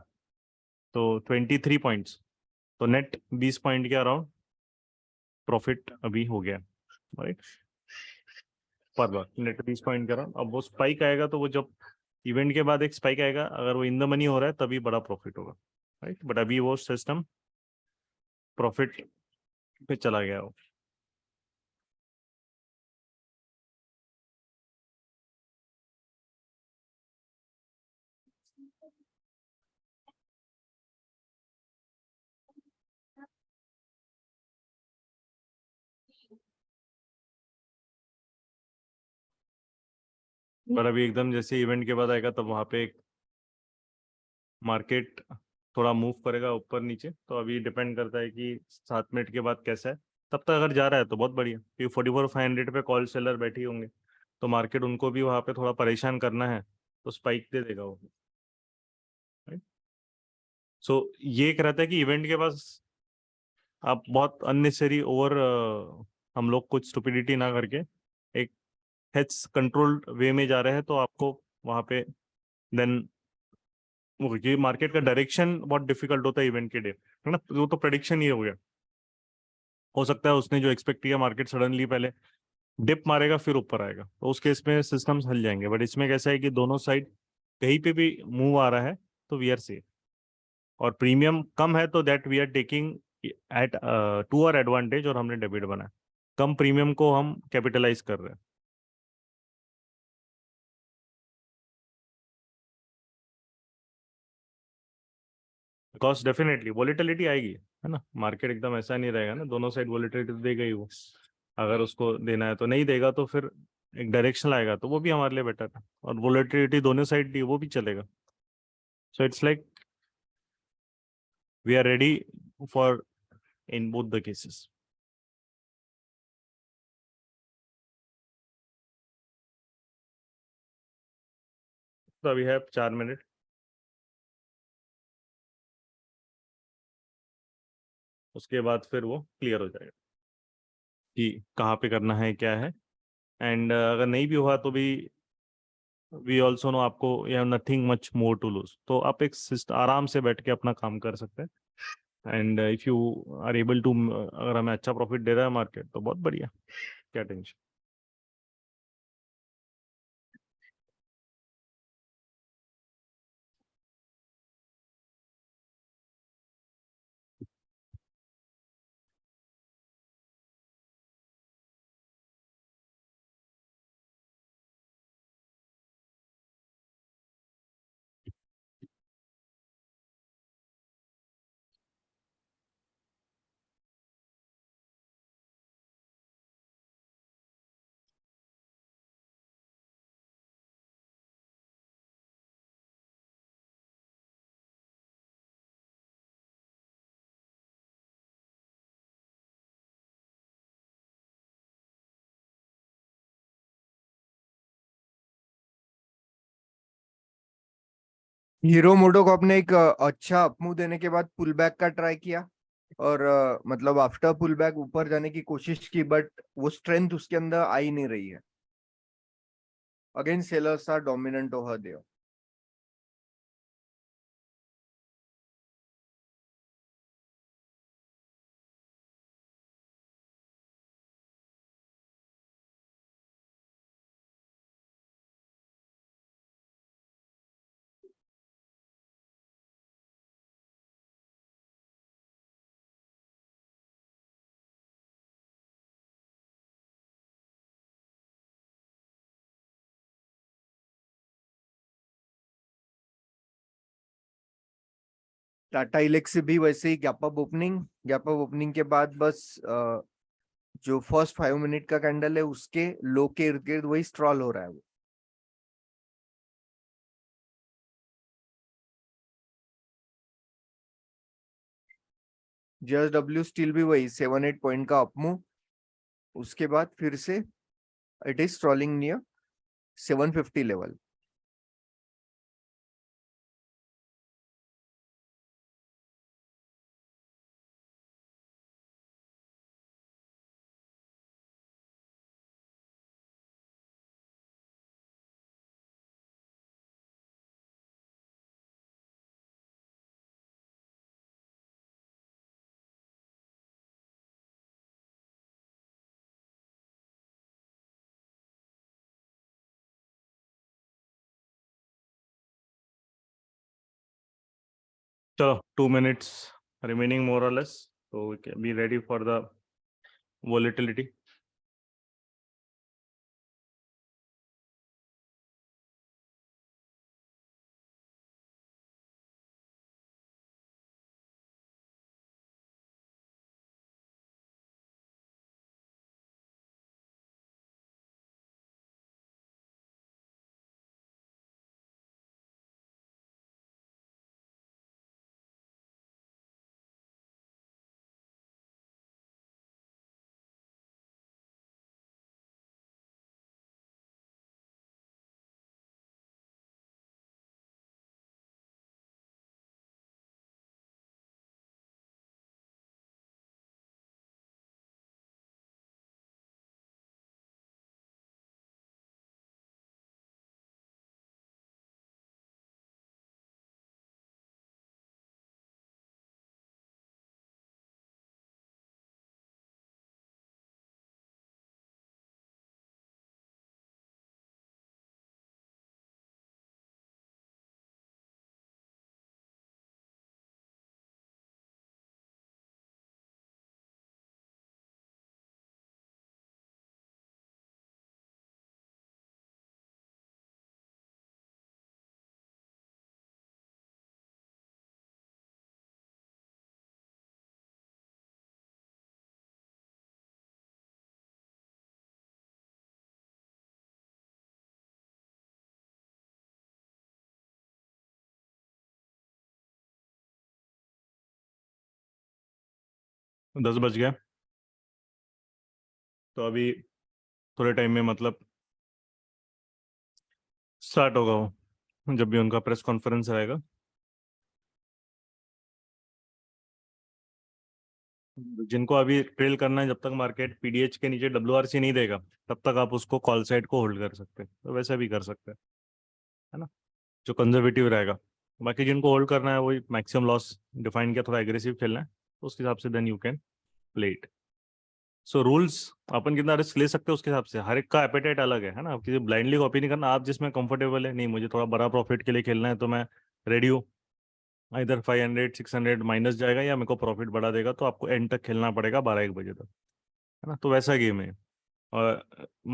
तो 23 पॉइंट्स, तो नेट 20 पॉइंट के अराउंड प्रॉफिट अभी हो गया, राइट, पर बार नेट 20 पॉइंट के अराउंड। अब वो स्पाइक आएगा तो वो जब इवेंट के बाद एक स्पाइक आएगा, अगर वो इन द मनी हो रहा है तभी बड़ा प्रॉफिट होगा, राइट। बट अभी वो सिस्टम प्रॉफिट पे चला गया वो। पर अभी एकदम जैसे इवेंट के बाद आएगा तब वहाँ पे मार्केट थोड़ा मूव करेगा ऊपर नीचे, तो अभी डिपेंड करता है कि 7 मिनट के बाद कैसा है। तब तक अगर जा रहा है तो बहुत बढ़िया, क्योंकि 44,500 पे कॉल सेलर बैठी होंगे, तो मार्केट उनको भी वहाँ पे थोड़ा परेशान करना है तो स्पाइक दे देगा वो, राइट। सो ये एक रहता है कि इवेंट के पास आप बहुत अननेसेसरी ओवर हम लोग कुछ स्टुपिडिटी ना करके एक हेच कंट्रोल्ड वे में जा रहे हैं, तो आपको वहाँ पे देन ये मार्केट का डायरेक्शन बहुत डिफिकल्ट होता है इवेंट के डे, है ना। वो तो प्रेडिक्शन ही हो गया। हो सकता है उसने जो एक्सपेक्ट किया मार्केट सडनली पहले डिप मारेगा फिर ऊपर आएगा, तो उस केस में सिस्टम्स हल जाएंगे। बट इसमें कैसा है कि दोनों साइड कहीं पे भी मूव आ रहा है तो वी आर सेफ, और प्रीमियम कम है तो that we are taking at to our advantage, और हमने डेबिट बनाया, कम प्रीमियम को हम कैपिटलाइज कर रहे हैं। बिकॉज डेफिनेटली वॉलीटिलिटी आएगी, है ना। मार्केट एकदम ऐसा नहीं रहेगा ना, दोनों साइड वॉलीटिलिटी तो देगा ही वो। अगर उसको देना है तो नहीं देगा, तो फिर एक डायरेक्शन आएगा तो वो भी हमारे लिए बेटर है, और वॉलीटिलिटी दोनों साइड दी वो भी चलेगा। So it's like we are ready for in both the cases. तो अभी है 4 मिनट, उसके बाद फिर वो क्लियर हो जाएगा कि कहाँ पे करना है क्या है। एंड अगर नहीं भी हुआ तो भी वी ऑल्सो नो आपको you have nothing much more to lose, तो आप एक आराम से बैठ के अपना काम कर सकते हैं। And if you are able to, अगर हमें अच्छा प्रॉफिट दे रहा है मार्केट तो बहुत बढ़िया, क्या टेंशन। हीरो मोटोकॉर्प ने एक अच्छा अपमूव देने के बाद पुल बैक का ट्राई किया और मतलब आफ्टर पुल बैक ऊपर जाने की कोशिश की, बट वो स्ट्रेंथ उसके अंदर आ ही नहीं रही है. Again sellers are dominant over there. Tata Elxsi भी वैसे ही गैप अप ओपनिंग के बाद बस जो फर्स्ट 5 मिनट का कैंडल है उसके लो के इर्द गिर्द वही स्ट्रॉल हो रहा है वो. जेएसडब्ल्यू स्टील भी वही 7-8 पॉइंट का अपमूव, उसके बाद फिर से it is strolling near 750 level. चलो 2 minutes remaining more or less, so we can be ready for the volatility. तो 10 बज गया, तो अभी थोड़े टाइम में मतलब स्टार्ट होगा वो, जब भी उनका प्रेस कॉन्फ्रेंस रहेगा. जिनको अभी ट्रेल करना है, जब तक मार्केट पीडीएच के नीचे डब्ल्यूआरसी नहीं देगा तब तक आप उसको कॉल साइड को होल्ड कर सकते हैं, तो वैसे भी कर सकते हैं, है ना, जो कंजर्वेटिव रहेगा. बाकी जिनको होल्ड करना है वही मैक्सिमम लॉस डिफाइन किया, थोड़ा एग्रेसिव खेलना है, तो उसके हिसाब से then you can play it. So rules, अपन कितना रिस्क ले सकते हैं उसके हिसाब से, हर एक का एपेटाइट अलग है ना. आप किसी ब्लाइंडली कॉपी नहीं करना, आप जिसमें कंफर्टेबल है, नहीं मुझे थोड़ा बड़ा प्रॉफिट के लिए खेलना है तो मैं रेडी हूँ, इधर 500 600 माइनस जाएगा या मेरे को प्रॉफिट बढ़ा देगा, तो आपको एंड तक खेलना पड़ेगा 12 1 बजे तक, है ना. तो वैसा गेम है, और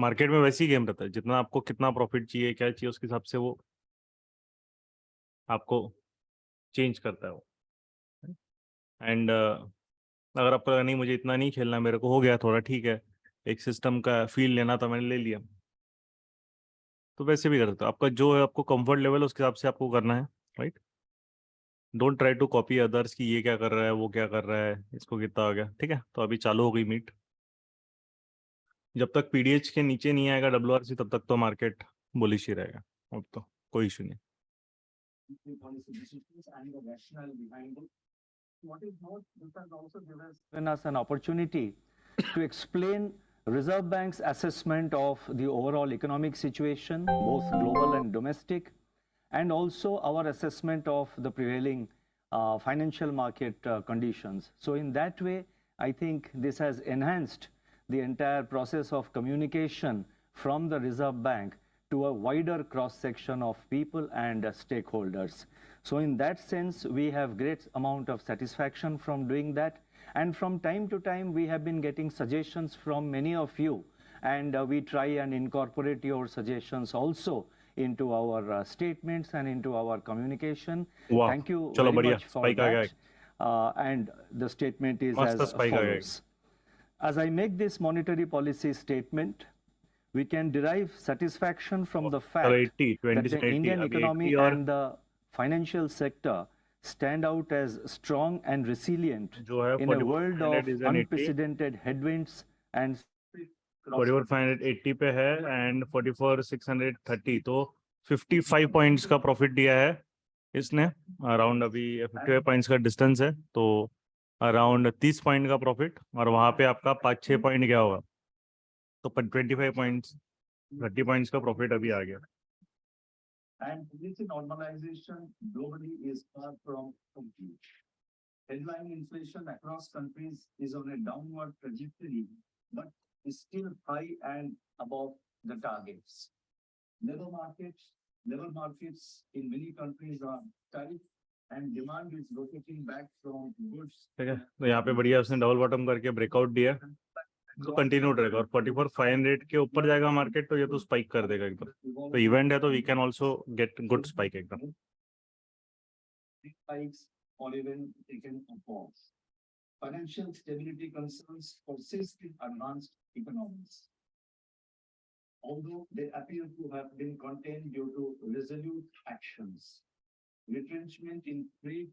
मार्केट में वैसी गेम रहता है, जितना आपको कितना प्रॉफिट चाहिए क्या चाहिए उसके हिसाब से वो आपको चेंज करता है वो. एंड अगर आपको लगा नहीं मुझे इतना नहीं खेलना, मेरे को हो गया थोड़ा, ठीक है, एक सिस्टम का फील लेना था मैंने ले लिया, तो वैसे भी कर सकते हो. आपका जो है आपको कंफर्ट लेवल उसके हिसाब से आपको करना है, right. Don't try to copy others की ये क्या कर रहा है वो क्या कर रहा है, इसको कितना हो गया, ठीक है. तो अभी चालू हो गई मीट, जब तक पीडीएच के नीचे नहीं आएगा डब्ल्यूआरसी तब तक तो मार्केट बुलिश ही रहेगा, अब तो कोई इशू नहीं. the policy decisions and the rationale behind it. What is more, this has also given us an opportunity to explain Reserve Bank's assessment of the overall economic situation, both global and domestic, and also our assessment of the prevailing financial market conditions. So in that way, I think this has enhanced the entire process of communication from the Reserve Bank to a wider cross-section of people and stakeholders. So in that sense, we have great amount of satisfaction from doing that. And from time to time, we have been getting suggestions from many of you, and we try and incorporate your suggestions also into our statements and into our communication. वाह, Thank you चलो very बढ़िया, much for spike आ गया that. And the statement is मस्त as spike आ गया follows. As I make this monetary policy statement, we can derive satisfaction from the चलो fact 80 that 20 the से 80 Indian अभी economy 80 और and the financial sector stand out as strong and resilient जो है in a world of 44,500 is an 80 unprecedented headwinds and 44,580 पे है and 44,630 तो 55 points का प्रॉफिट दिया है इसने अराउंड अभी 55 पॉइंट्स का डिस्टेंस है तो अराउंड 30 पॉइंट का प्रॉफिट और वहां पे आपका 5-6 पॉइंट गया होगा तो 25 पॉइंट्स 30 पॉइंट्स का प्रॉफिट अभी आ गया and policy normalization globally is far from complete. Headline inflation across countries is on a downward trajectory, but is still high and above the targets. Labor markets in many countries are tight, and demand is rotating back from goods. ठीक है तो यहाँ पे बढ़िया उसने double bottom करके breakout दिया तो कंटिन्यूड रहेगा और 44,500 के ऊपर जाएगा मार्केट तो ये तो स्पाइक कर देगा एकदम तो इवेंट है तो we can also get good spike एकदम Spikes or even taken a pause. Financial stability concerns persist in advanced economies. Although they appear to have been contained due to resolute actions, retrenchment in trade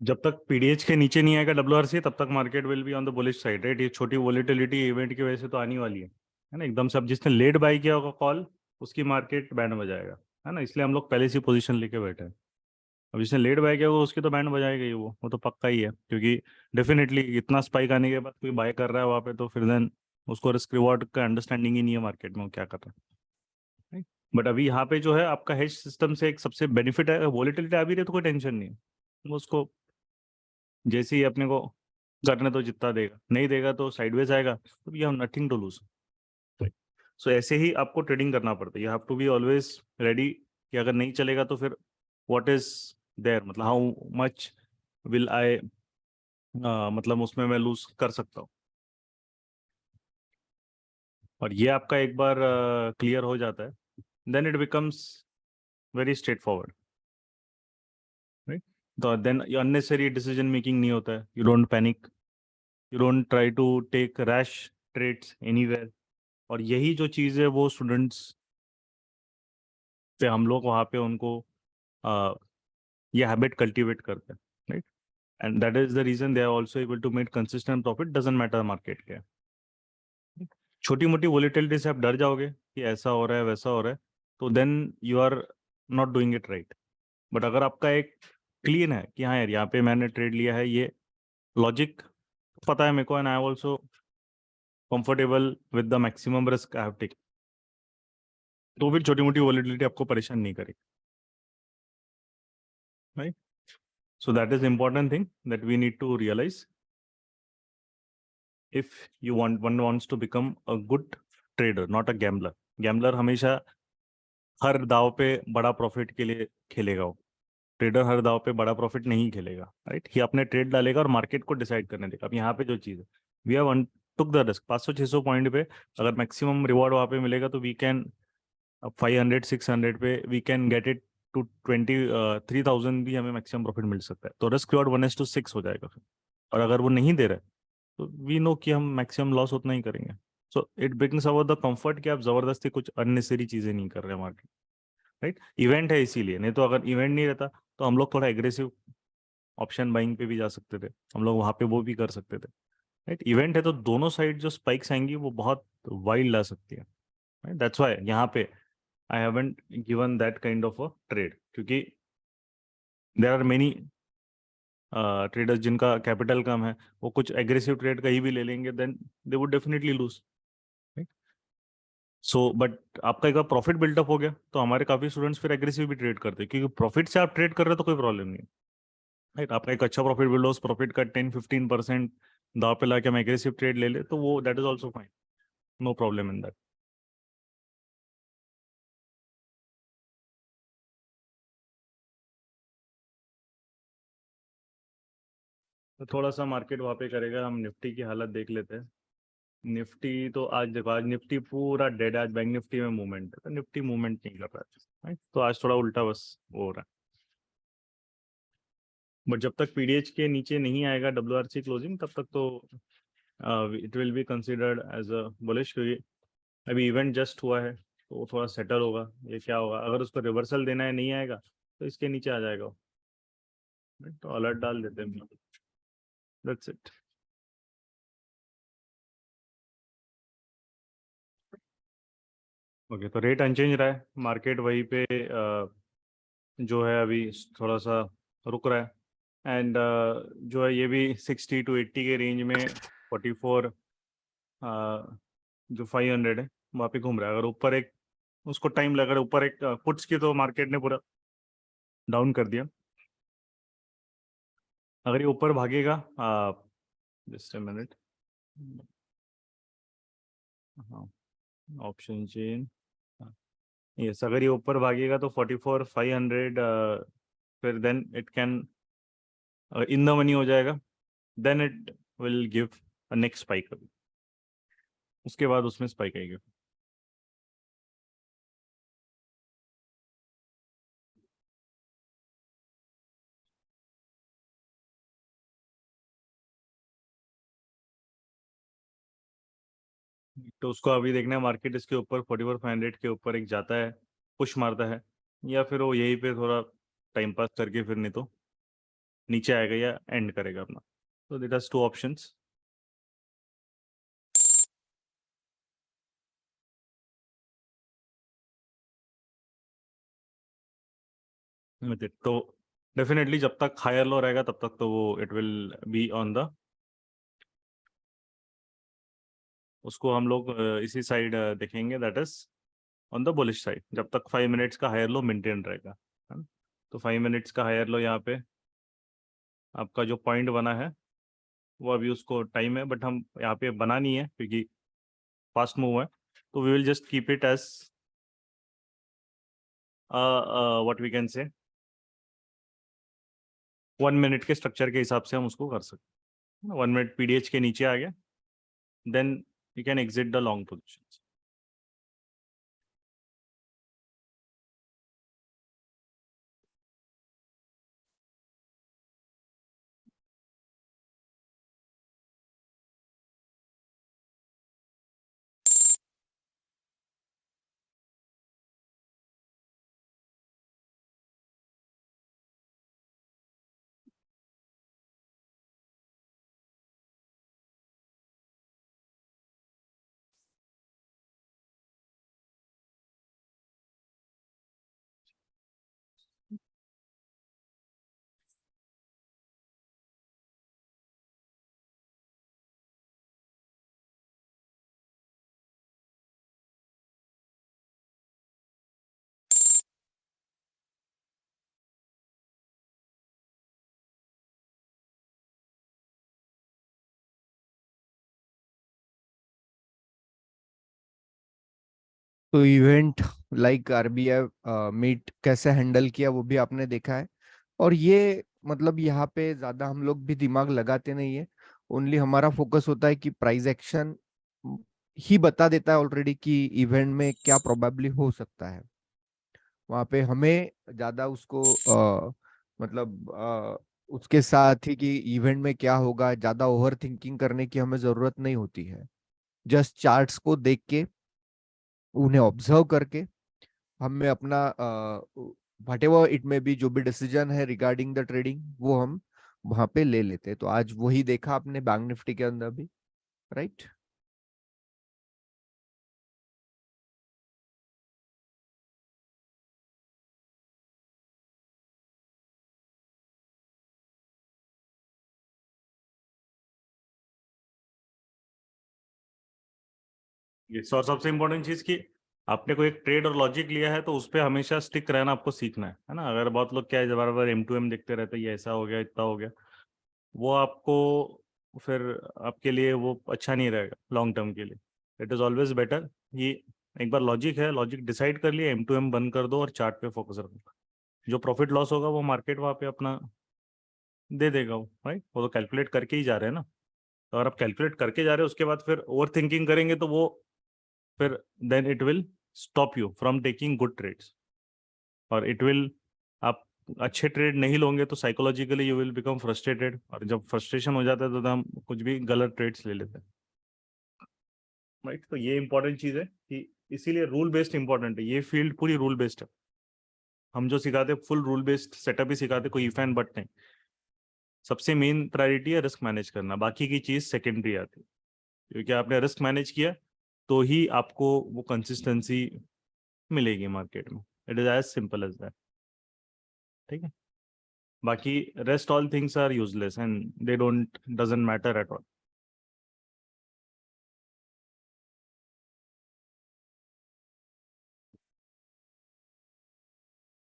जब तक PDH के नीचे नहीं आएगा डब्ल्यूआरसी तब तक market will be on the bullish side, right. ये छोटी वोलेटिलिटी इवेंट की वजह से तो आनी वाली है ना। एकदम से अब जिसने लेट बाई किया होगा कॉल उसकी मार्केट बैंड बजाएगा, है ना। इसलिए हम लोग पहले से पोजीशन लेके बैठे हैं। अब जिसने लेट बाय किया होगा उसकी तो बैंड बजाएगा ही, वो तो पक्का ही है, क्योंकि डेफिनेटली इतना स्पाइक आने के बाद कोई बाय कर रहा है वहाँ पे तो फिर देन उसको रिस्क रिवॉर्ड का अंडरस्टैंडिंग ही नहीं है मार्केट में वो क्या कर रहा है। बट अभी यहाँ पे जो है आपका हेज सिस्टम से एक सबसे बेनिफिट है, वोलेटिलिटी आ भी रही है तो कोई टेंशन नहीं है। वो उसको जैसे ही अपने को करने तो जितना देगा, नहीं देगा तो साइडवेज आएगा, तो we have nothing to lose. So ऐसे ही आपको ट्रेडिंग करना पड़ता है। You have to be always ready कि अगर नहीं चलेगा तो फिर व्हाट इज देयर, मतलब हाउ मच विल आई, मतलब उसमें मैं लूज कर सकता हूँ। और ये आपका एक बार क्लियर हो जाता है then it becomes very straight forward, right. तो देन अननेसेसरी डिसीजन मेकिंग नहीं होता है, you don't panic, you don't try to take rash trades anywhere. और यही जो चीज़ है वो स्टूडेंट्स पे हम लोग वहाँ पे उनको ये हैबिट कल्टीवेट करते हैं, राइट। And that is the reason they are also able to make consistent profit, doesn't matter market क्या है। छोटी मोटी वोलेटिलिटी से आप डर जाओगे कि ऐसा हो रहा है वैसा हो रहा है, तो then you are not doing it right. But अगर आपका एक क्लीन है कि हाँ यार यहाँ पे मैंने ट्रेड लिया है, ये लॉजिक पता है मेरे को, and I am also comfortable with the maximum risk I have taken, तो फिर छोटी मोटी वोलेटिलिटी आपको परेशान नहीं करेगी, right. So that is the important thing that we need to realize. If one wants to become a good trader, not a gambler. Gambler हमेशा हर दाव पे बड़ा प्रॉफिट के लिए खेलेगा वो। ट्रेडर हर दाव पे बड़ा प्रॉफिट नहीं खेलेगा, राइट। ये अपने ट्रेड डालेगा और मार्केट को डिसाइड करने देगा। अब यहाँ पे जो चीज़ है, we have took the risk 500-600 point पे, अगर मैक्सिमम रिवॉर्ड वहाँ पे मिलेगा तो वी कैन 500-600 पे we can get it to 23,000 भी हमें मैक्सिमम प्रॉफिट मिल सकता है। तो रिस्क रिवॉर्ड 1:6 हो जाएगा फिर। और अगर वो नहीं दे रहा है तो वी नो कि हम मैक्सिमम लॉस उतना ही करेंगे। So it becomes about the comfort कि आप जबरदस्ती कुछ अननेसेसरी चीजें नहीं कर रहे मार्केट, राइट। इवेंट है इसीलिए, नहीं तो अगर इवेंट नहीं रहता तो हम लोग थोड़ा एग्रेसिव ऑप्शन बाइंग पे भी जा सकते थे, हम लोग वहां पे वो भी कर सकते थे, राइट। इवेंट है तो दोनों साइड जो स्पाइक्स आएंगी वो बहुत वाइल्ड ला सकती है, राइट। दैट्स व्हाई यहाँ पे I haven't given that kind of a trade, क्योंकि देयर आर मेनी ट्रेडर्स जिनका कैपिटल कम है, वो कुछ एग्रेसिव ट्रेड कहीं भी ले लेंगे, then they would definitely lose. So but आपका एक बार प्रॉफिट बिल्डअप हो गया तो हमारे काफी स्टूडेंट्स फिर एग्रेसिव भी ट्रेड करते हैं, क्योंकि प्रॉफिट से आप ट्रेड कर रहे हो तो कोई प्रॉब्लम नहीं है, राइट। आपका एक अच्छा प्रॉफिट बिल्ड हो, उस प्रॉफिट का 10-15% दाव पे ला के हम एग्रेसिव ट्रेड ले ले तो वो that is also fine, no problem in that. तो थोड़ा सा मार्केट वहाँ पे करेगा, हम निफ्टी की हालत देख लेते हैं। निफ्टी तो आज देखो, आज निफ्टी पूरा डेड है, आज बैंक निफ्टी में मूवमेंट है तो निफ्टी मूवमेंट नहीं कर रहा है, राइट। तो आज थोड़ा उल्टा बस वो हो रहा है। बट जब तक पीडीएच के नीचे नहीं आएगा डब्ल्यूआरसी क्लोजिंग तब तक तो it will be considered as a bullish, क्योंकि अभी इवेंट जस्ट हुआ है तो वो थोड़ा सेटल होगा। ये क्या होगा, अगर उसको रिवर्सल देना है नहीं आएगा तो इसके नीचे आ जाएगा वो, right? तो अलर्ट डाल देते हैं, दैट्स इट। ओके, तो रेट अनचेंज रहा है, मार्केट वहीं पे जो है अभी थोड़ा सा रुक रहा है। एंड जो है ये भी 60-80 के रेंज में 44 जो 500 है वहाँ पे घूम रहा है। अगर ऊपर एक उसको टाइम लगा, ऊपर एक पुट्स की तो मार्केट ने पूरा डाउन कर दिया। अगर ये ऊपर भागेगा, जस्ट अ मिनट, हाँ ऑप्शन चेन, यस, अगर ये ऊपर भागेगा तो 44,500 फिर then it can in the money हो जाएगा, then it will give a next spike, उसके बाद उसमें स्पाइक आएगी। तो उसको अभी देखना है, मार्केट इसके ऊपर 44,500 के ऊपर एक जाता है, पुश मारता है, या फिर वो यहीं पे थोड़ा टाइम पास करके फिर नहीं तो नीचे आएगा या एंड करेगा अपना। तो देट हैज 2 ऑप्शंस। तो डेफिनेटली जब तक हायर लो रहेगा तब तक तो वो it will be on the, उसको हम लोग इसी साइड देखेंगे, that is on the bullish side, जब तक 5 मिनट्स का हायर लो मेंटेन रहेगा, है ना। तो 5 मिनट्स का हायर लो यहाँ पे आपका जो पॉइंट बना है वो अभी उसको टाइम है, बट हम यहाँ पे बना नहीं है क्योंकि फास्ट मूव है। तो we will just keep it as what we can say 1 minute के स्ट्रक्चर के हिसाब से हम उसको कर सकते हैं। 1 मिनट पीडीएच के नीचे आ गया, then you can exit the long position. तो इवेंट लाइक आरबीआई मीट कैसे हैंडल किया वो भी आपने देखा है। और ये मतलब यहाँ पे ज्यादा हम लोग भी दिमाग लगाते नहीं है, ओनली हमारा फोकस होता है कि प्राइस एक्शन ही बता देता है ऑलरेडी कि इवेंट में क्या प्रोबेबली हो सकता है। वहां पे हमें ज्यादा उसको मतलब उसके साथ ही कि इवेंट में क्या होगा ज्यादा ओवर थिंकिंग करने की हमें जरूरत नहीं होती है। जस्ट चार्ट्स को देख के उन्हें ऑब्जर्व करके हमें अपना वट एवर इट में भी जो भी डिसीजन है रिगार्डिंग द ट्रेडिंग वो हम वहां पे ले लेते हैं। तो आज वही देखा आपने बैंक निफ्टी के अंदर भी, राइट। और सबसे इम्पोर्टेंट चीज कि आपने कोई एक ट्रेड और लॉजिक लिया है तो उस पर हमेशा स्टिक रहना आपको सीखना है ना। अगर बहुत लोग क्या है बार बार M2M देखते रहते हैं, ये ऐसा हो गया इतना हो गया, वो आपको फिर आपके लिए वो अच्छा नहीं रहेगा लॉन्ग टर्म के लिए। इट इज़ ऑलवेज बेटर ये एक बार लॉजिक है, लॉजिक डिसाइड कर लिया, M2M बंद कर दो और चार्ट पे फोकस रखो। जो प्रॉफिट लॉस होगा वो मार्केट वहाँ पे अपना दे देगा वो, राइट। वो तो कैलकुलेट करके ही जा रहे हैं ना। तो अगर आप कैलकुलेट करके जा रहे हो उसके बाद फिर ओवर थिंकिंग करेंगे तो वो फिर then it will stop you from taking good trades. और इट विल, आप अच्छे ट्रेड नहीं लोगे तो psychologically you will become frustrated, और जब फ्रस्ट्रेशन हो जाता है तो हम कुछ भी गलत ट्रेड्स ले लेते हैं, राइट। तो ये इंपॉर्टेंट चीज़ है कि इसीलिए रूल बेस्ड इंपॉर्टेंट है। ये फील्ड पूरी रूल बेस्ड है। हम जो सिखाते फुल रूल बेस्ड सेटअप ही सिखाते, कोई इफ एंड बट नहीं। सबसे मेन प्रायोरिटी है रिस्क मैनेज करना, बाकी की चीज़ सेकेंडरी आती है। क्योंकि आपने रिस्क मैनेज किया तो ही आपको वो कंसिस्टेंसी मिलेगी मार्केट में। It is as simple as that, ठीक है। बाकी rest all things are useless and they don't doesn't matter at all.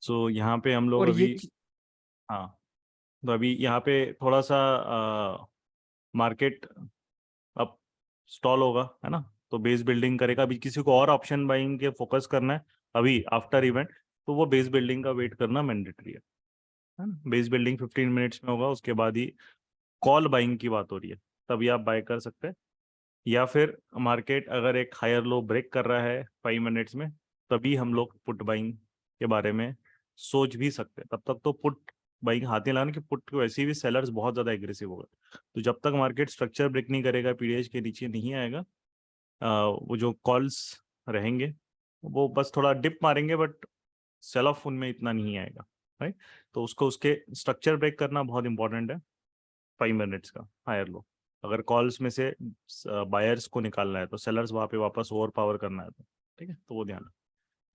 So यहाँ पे हम लोग और ये अभी, हाँ, तो अभी यहाँ पे थोड़ा सा मार्केट अब स्टॉल होगा, है ना। तो बेस बिल्डिंग करेगा। अभी किसी को और ऑप्शन बाइंग के फोकस करना है अभी आफ्टर इवेंट, तो वो बेस बिल्डिंग का वेट करना मैंडेटरी है ना। बेस बिल्डिंग 15 मिनट्स में होगा, उसके बाद ही कॉल बाइंग की बात हो रही है, तभी आप बाय कर सकते हैं। या फिर मार्केट अगर एक हायर लो ब्रेक कर रहा है 5 मिनट्स में, तभी हम लोग पुट बाइंग के बारे में सोच भी सकते हैं। तब तक तो पुट बाइंग हाथ नहीं लगाना कि पुट को वैसे भी सेलर्स बहुत ज़्यादा एग्रेसिव हो गए। तो जब तक मार्केट स्ट्रक्चर ब्रेक नहीं करेगा, पीडीएच के नीचे नहीं आएगा, वो जो कॉल्स रहेंगे वो बस थोड़ा डिप मारेंगे, बट सेल ऑफ उनमें इतना नहीं आएगा, राइट। तो उसको उसके स्ट्रक्चर ब्रेक करना बहुत इंपॉर्टेंट है। 5 मिनट्स का हायर लो, अगर कॉल्स में से बायर्स को निकालना है तो सेलर्स वहां पे वापस ओवर पावर करना है तो ठीक है, तो वो ध्यान।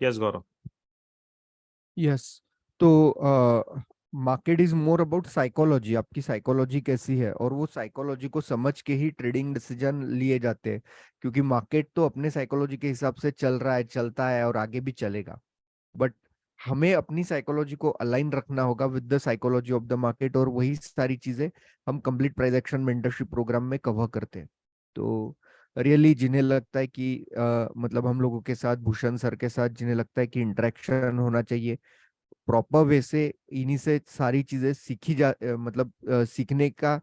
यस गौरव। यस, तो market is more about psychology, आपकी साइकोलॉजी कैसी है, और वो साइकोलॉजी को समझ के ही ट्रेडिंग डिसीजन लिए जाते हैं, क्योंकि मार्केट तो अपने साइकोलॉजी के हिसाब से चल रहा है, चलता है और आगे भी चलेगा। बट हमें अपनी साइकोलॉजी को अलाइन रखना होगा with the psychology of the market, और वही सारी चीजें हम complete price action mentorship program में कवर करते हैं। तो रियली जिन्हें लगता है कि मतलब हम लोगों के साथ, भूषण सर के साथ जिन्हें लगता है कि इंटरेक्शन होना चाहिए प्रॉपर वे से, इन्हीं से सारी चीजें सीखी मतलब सीखने का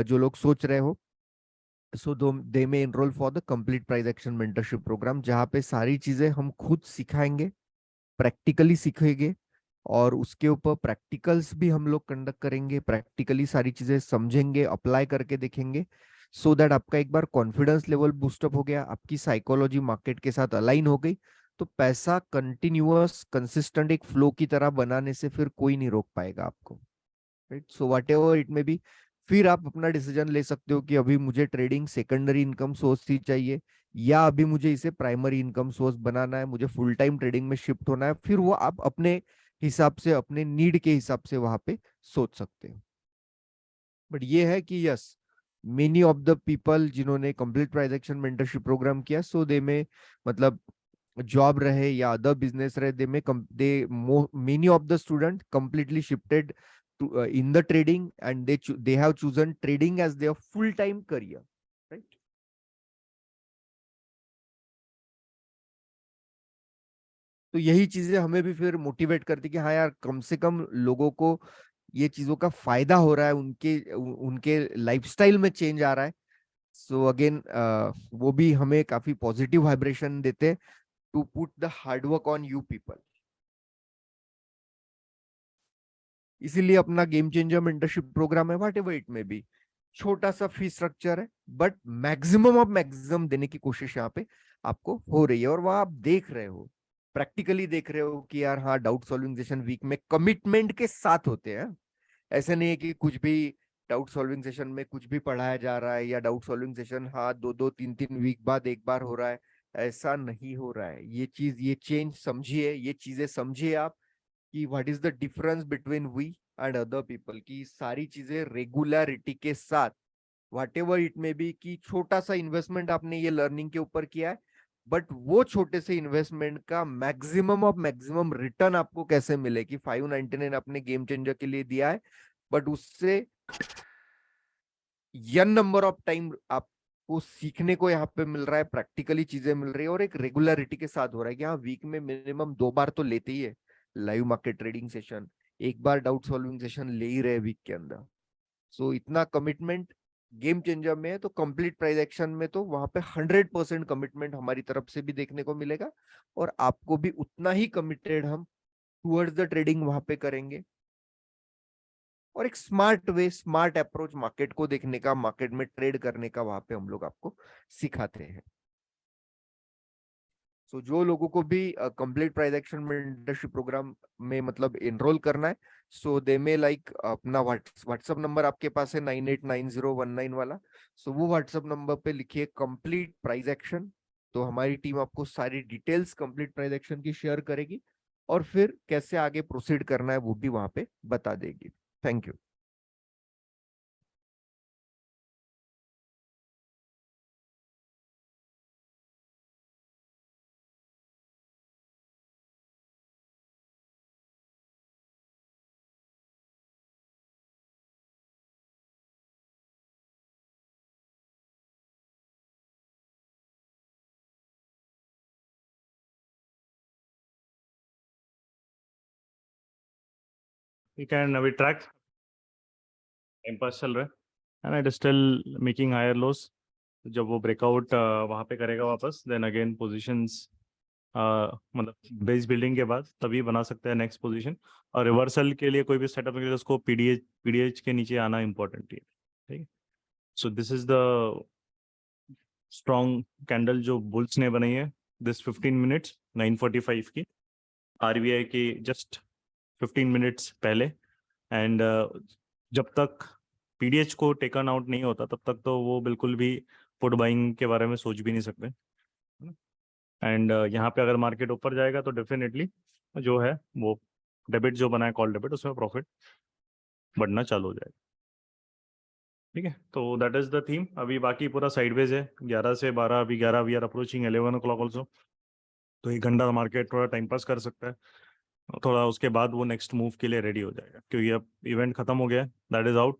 जो लोग सोच रहे हो, so they may enroll for the complete price action mentorship program, जहाँ पे सारी चीजें हम खुद सिखाएंगे, प्रैक्टिकली सीखेंगे, और उसके ऊपर प्रैक्टिकल्स भी हम लोग कंडक्ट करेंगे, प्रैक्टिकली सारी चीजें समझेंगे, अप्लाई करके देखेंगे, सो दैट आपका एक बार कॉन्फिडेंस लेवल बूस्टअप हो गया, आपकी साइकोलॉजी मार्केट के साथ अलाइन हो गई, तो पैसा कंटिन्यूअस कंसिस्टेंट एक फ्लो की तरह बनाने से फिर कोई नहीं रोक पाएगा आपको, right. So what ever it may B, फिर आप अपना डिसीजन ले सकते हो कि अभी मुझे ट्रेडिंग सेकेंडरी इनकम सोर्स ही चाहिए, या अभी मुझे इसे प्राइमरी इनकम सोर्स बनाना है, मुझे फुल टाइम ट्रेडिंग में शिफ्ट होना है, फिर वो आप अपने हिसाब से, अपने नीड के हिसाब से वहां पे सोच सकते हो। बट ये है कि yes, many of the people जिन्होंने complete price action mentorship program किया, सो दे में मतलब जॉब रहे या अदर बिजनेस रहे, दे many of the student completely shifted to in the trading, and they have chosen trading as their full time career, right? तो यही चीजें हमें भी फिर मोटिवेट करती कि हाँ यार, कम से कम लोगों को ये चीजों का फायदा हो रहा है, उनके लाइफस्टाइल में चेंज आ रहा है। सो अगेन वो भी हमें काफी पॉजिटिव वाइब्रेशन देते, to put the hard work on you people. इसीलिए अपना गेम चेंजर मेंटरशिप प्रोग्राम है, whatever it may be, छोटा सा फी स्ट्रक्चर है, बट मैक्सिमम ऑफ मैक्सिमम देने की कोशिश यहाँ पे आपको हो रही है, और वह आप देख रहे हो, प्रैक्टिकली देख रहे हो कि यार हाँ, डाउट सॉल्विंग सेशन वीक में कमिटमेंट के साथ होते हैं। ऐसे नहीं है कि कुछ भी डाउट सॉल्विंग सेशन में कुछ भी पढ़ाया जा रहा है, या डाउट सॉल्विंग सेशन हाँ 2-2 3-3 वीक बाद एक बार हो रहा है, ऐसा नहीं हो रहा है। ये चीज, ये चेंज समझिए, ये चीजें समझिए आप, कि what is the difference between we and other people, की सारी चीजें रेगुलरिटी के साथ, whatever it may be, कि छोटा सा इन्वेस्टमेंट आपने ये लर्निंग के ऊपर किया है, बट वो छोटे से इन्वेस्टमेंट का मैक्सिमम ऑफ मैक्सिमम रिटर्न आपको कैसे मिले, कि 599 आपने गेम चेंजर के लिए दिया है, बट उससे यन नंबर ऑफ टाइम आपको सीखने को यहाँ पे मिल रहा है, प्रैक्टिकली चीजें मिल रही है, और एक रेगुलरिटी के साथ हो रहा है कि हाँ, वीक में मिनिमम 2 बार तो लेते ही है लाइव मार्केट ट्रेडिंग सेशन, एक बार डाउट सॉल्विंग सेशन ले ही रहे वीक के अंदर। सो इतना कमिटमेंट गेम चेंजर में है, तो कंप्लीट प्राइस एक्शन में तो वहां पे 100% कमिटमेंट हमारी तरफ से भी देखने को मिलेगा, और आपको भी उतना ही कमिटेड हम टुवर्ड्स द ट्रेडिंग वहां पे करेंगे, और एक smart way, smart approach market को देखने का, मार्केट में ट्रेड करने का वहां पे हम लोग आपको सिखाते हैं। सो जो लोगों को भी complete price action mentorship program में मतलब एनरोल करना है, सो दे में लाइक अपना व्हाट्सएप नंबर आपके पास है 989019 वाला, सो वो व्हाट्सएप नंबर पे लिखिए कंप्लीट प्राइस एक्शन, तो हमारी टीम आपको सारी डिटेल्स कंप्लीट प्राइस एक्शन की शेयर करेगी, और फिर कैसे आगे प्रोसीड करना है वो भी वहां पे बता देगी। Thank you. You can we track time pass चल रहा है ना, it is still making higher lows. जब वो ब्रेकआउट वहां पे करेगा वापस, देन अगेन पोजीशंस मतलब बेस बिल्डिंग के बाद तभी बना सकते हैं नेक्स्ट पोजीशन। और रिवर्सल के लिए कोई भी सेटअप के लिए उसको पीडीएच के नीचे आना इंपॉर्टेंट है, ठीक है। So this is the strong candle जो बुल्स ने बनाई है, दिस 15 मिनट्स 9:45 की, आरबीआई की जस्ट 15 मिनट्स पहले एंड जब तक पीडीएच को टेकन आउट नहीं होता तब तक तो वो बिल्कुल भी पुट बाइंग के बारे में सोच भी नहीं सकते। एंड यहाँ पे अगर मार्केट ऊपर जाएगा तो डेफिनेटली जो है वो डेबिट जो बना है कॉल डेबिट उसमें प्रॉफिट बढ़ना चालू हो जाएगा। ठीक है, तो दैट इज द थीम। अभी बाकी पूरा साइडवेज है 11 से 12, अभी 11 we are approaching 11 o'clock also, तो 1 घंटा मार्केट थोड़ा टाइम पास कर सकता है, थोड़ा उसके बाद वो नेक्स्ट मूव के लिए रेडी हो जाएगा क्योंकि अब इवेंट खत्म हो गया, that is out,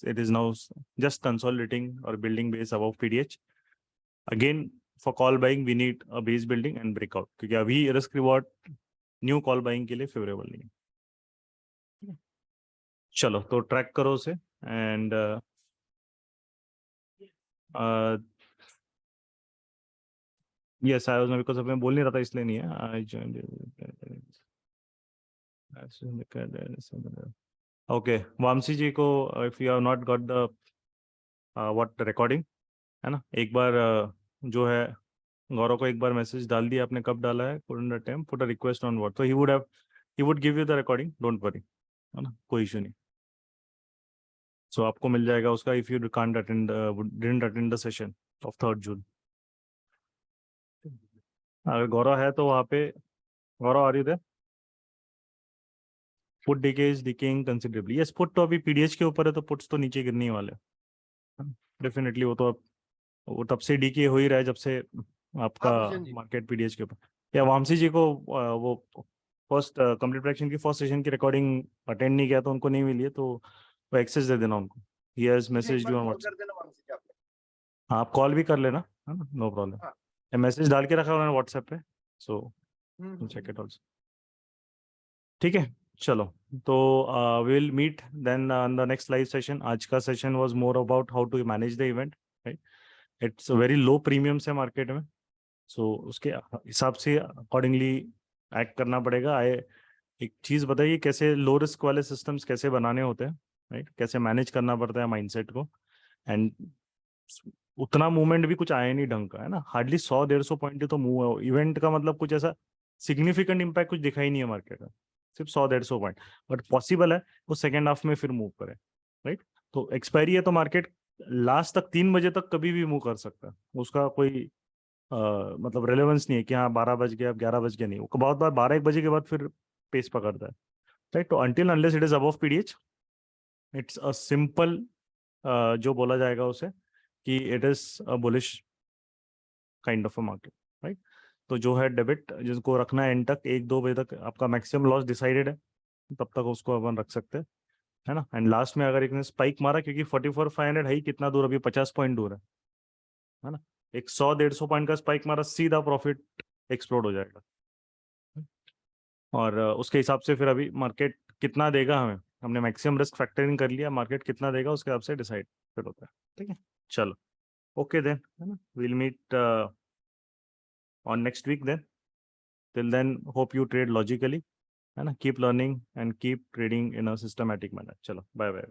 it is now just consolidating और building base above PDH. Again for call buying we need a base building and breakout, क्योंकि अभी risk reward new call buying के लिए फेवरेबल नहीं है। चलो तो ट्रैक करो उसे and yes I was because अब मैं बोल नहीं रहा था इसलिए नहीं है। आई ओके वामसी जी को if you have not got the what recording है ना, एक बार जो है गौरव को एक बार मैसेज डाल दिया आपने, कब डाला है, couldn't attempt, put a request on what, तो he would give you the recording, don't worry, है ना, कोई इशू नहीं। सो आपको मिल जाएगा उसका if you can't attend didn't attend the session of 3rd June। अगर गौरव है तो वहाँ पे, Gaurav are you there? Put decay is decaying considerably, yes put तो अभी पीडीएच के ऊपर है तो पुट्स तो नीचे गिरने ही वाले डेफिनेटली, वो तो अब वो तब से डीके हो ही रहा है जब से आपका भूषण जी। मार्केट पीडीएच के ऊपर। या वामसी जी को वो फर्स्ट कंप्लीट प्रेडिक्शन की फर्स्ट सेशन की रिकॉर्डिंग अटेंड नहीं किया तो उनको नहीं मिली है, तो वो एक्सेस दे देना उनको, he has message you on WhatsApp. देना वंशी जी आप। हाँ आप कॉल भी कर लेना, है ना, नो प्रॉब्लम। हाँ। मैसेज डाल के रखा है उन्होंने व्हाट्सएप पे, सो चेक इट ऑल्सो। ठीक है चलो, तो will meet then on the next live session. आज का session was more about how to manage the event, right. It's very low premium से मार्केट में, सो उसके हिसाब से अकॉर्डिंगली एक्ट करना पड़ेगा। एक चीज़ बताइए, कैसे लो रिस्क वाले सिस्टम्स कैसे बनाने होते हैं, राइट, कैसे मैनेज करना पड़ता है माइंडसेट को। एंड उतना मूवमेंट भी कुछ आया नहीं ढंग का, है ना, हार्डली 100-150 पॉइंट तो मूव है इवेंट का, मतलब कुछ ऐसा सिग्निफिकेंट इम्पैक्ट कुछ दिखाई नहीं है मार्केट का, सिर्फ 100-150 पॉइंट, बट पॉसिबल है वो सेकेंड हाफ में फिर मूव करे, राइट। तो एक्सपायरी है तो मार्केट लास्ट तक 3 बजे तक कभी भी मूव कर सकता है, उसका कोई मतलब रेलेवेंस नहीं है कि हाँ 12 बज गया अब 11 बज गया, नहीं, वो बहुत बार 12-1 बजे के बाद फिर पेस पकड़ता है, राइट। तो until unless it is above PDH it's a simple, जो बोला जाएगा उसे कि it is a bullish kind of a market, right. तो जो है डेबिट जिसको रखना है एंड तक 1-2 बजे तक आपका मैक्सिमम लॉस डिसाइडेड है, तब तक उसको अपन रख सकते हैं, है ना। एंड लास्ट में अगर एक स्पाइक मारा, क्योंकि 44,500 है ही कितना दूर, अभी 50 पॉइंट दूर है ना, एक 100-150 पॉइंट का स्पाइक मारा, सीधा प्रॉफिट एक्सप्लोड हो जाएगा। और उसके हिसाब से फिर अभी मार्केट कितना देगा हमें, हमने मैक्सिमम रिस्क फैक्टरिंग कर लिया, मार्केट कितना देगा उसके हिसाब से डिसाइड फिर होता है। ठीक है चलो, ओके देन, है ना, will meet on next week then. Till then hope you trade logically, है ना, keep learning and keep trading in a systematic manner. चलो बाय बाय।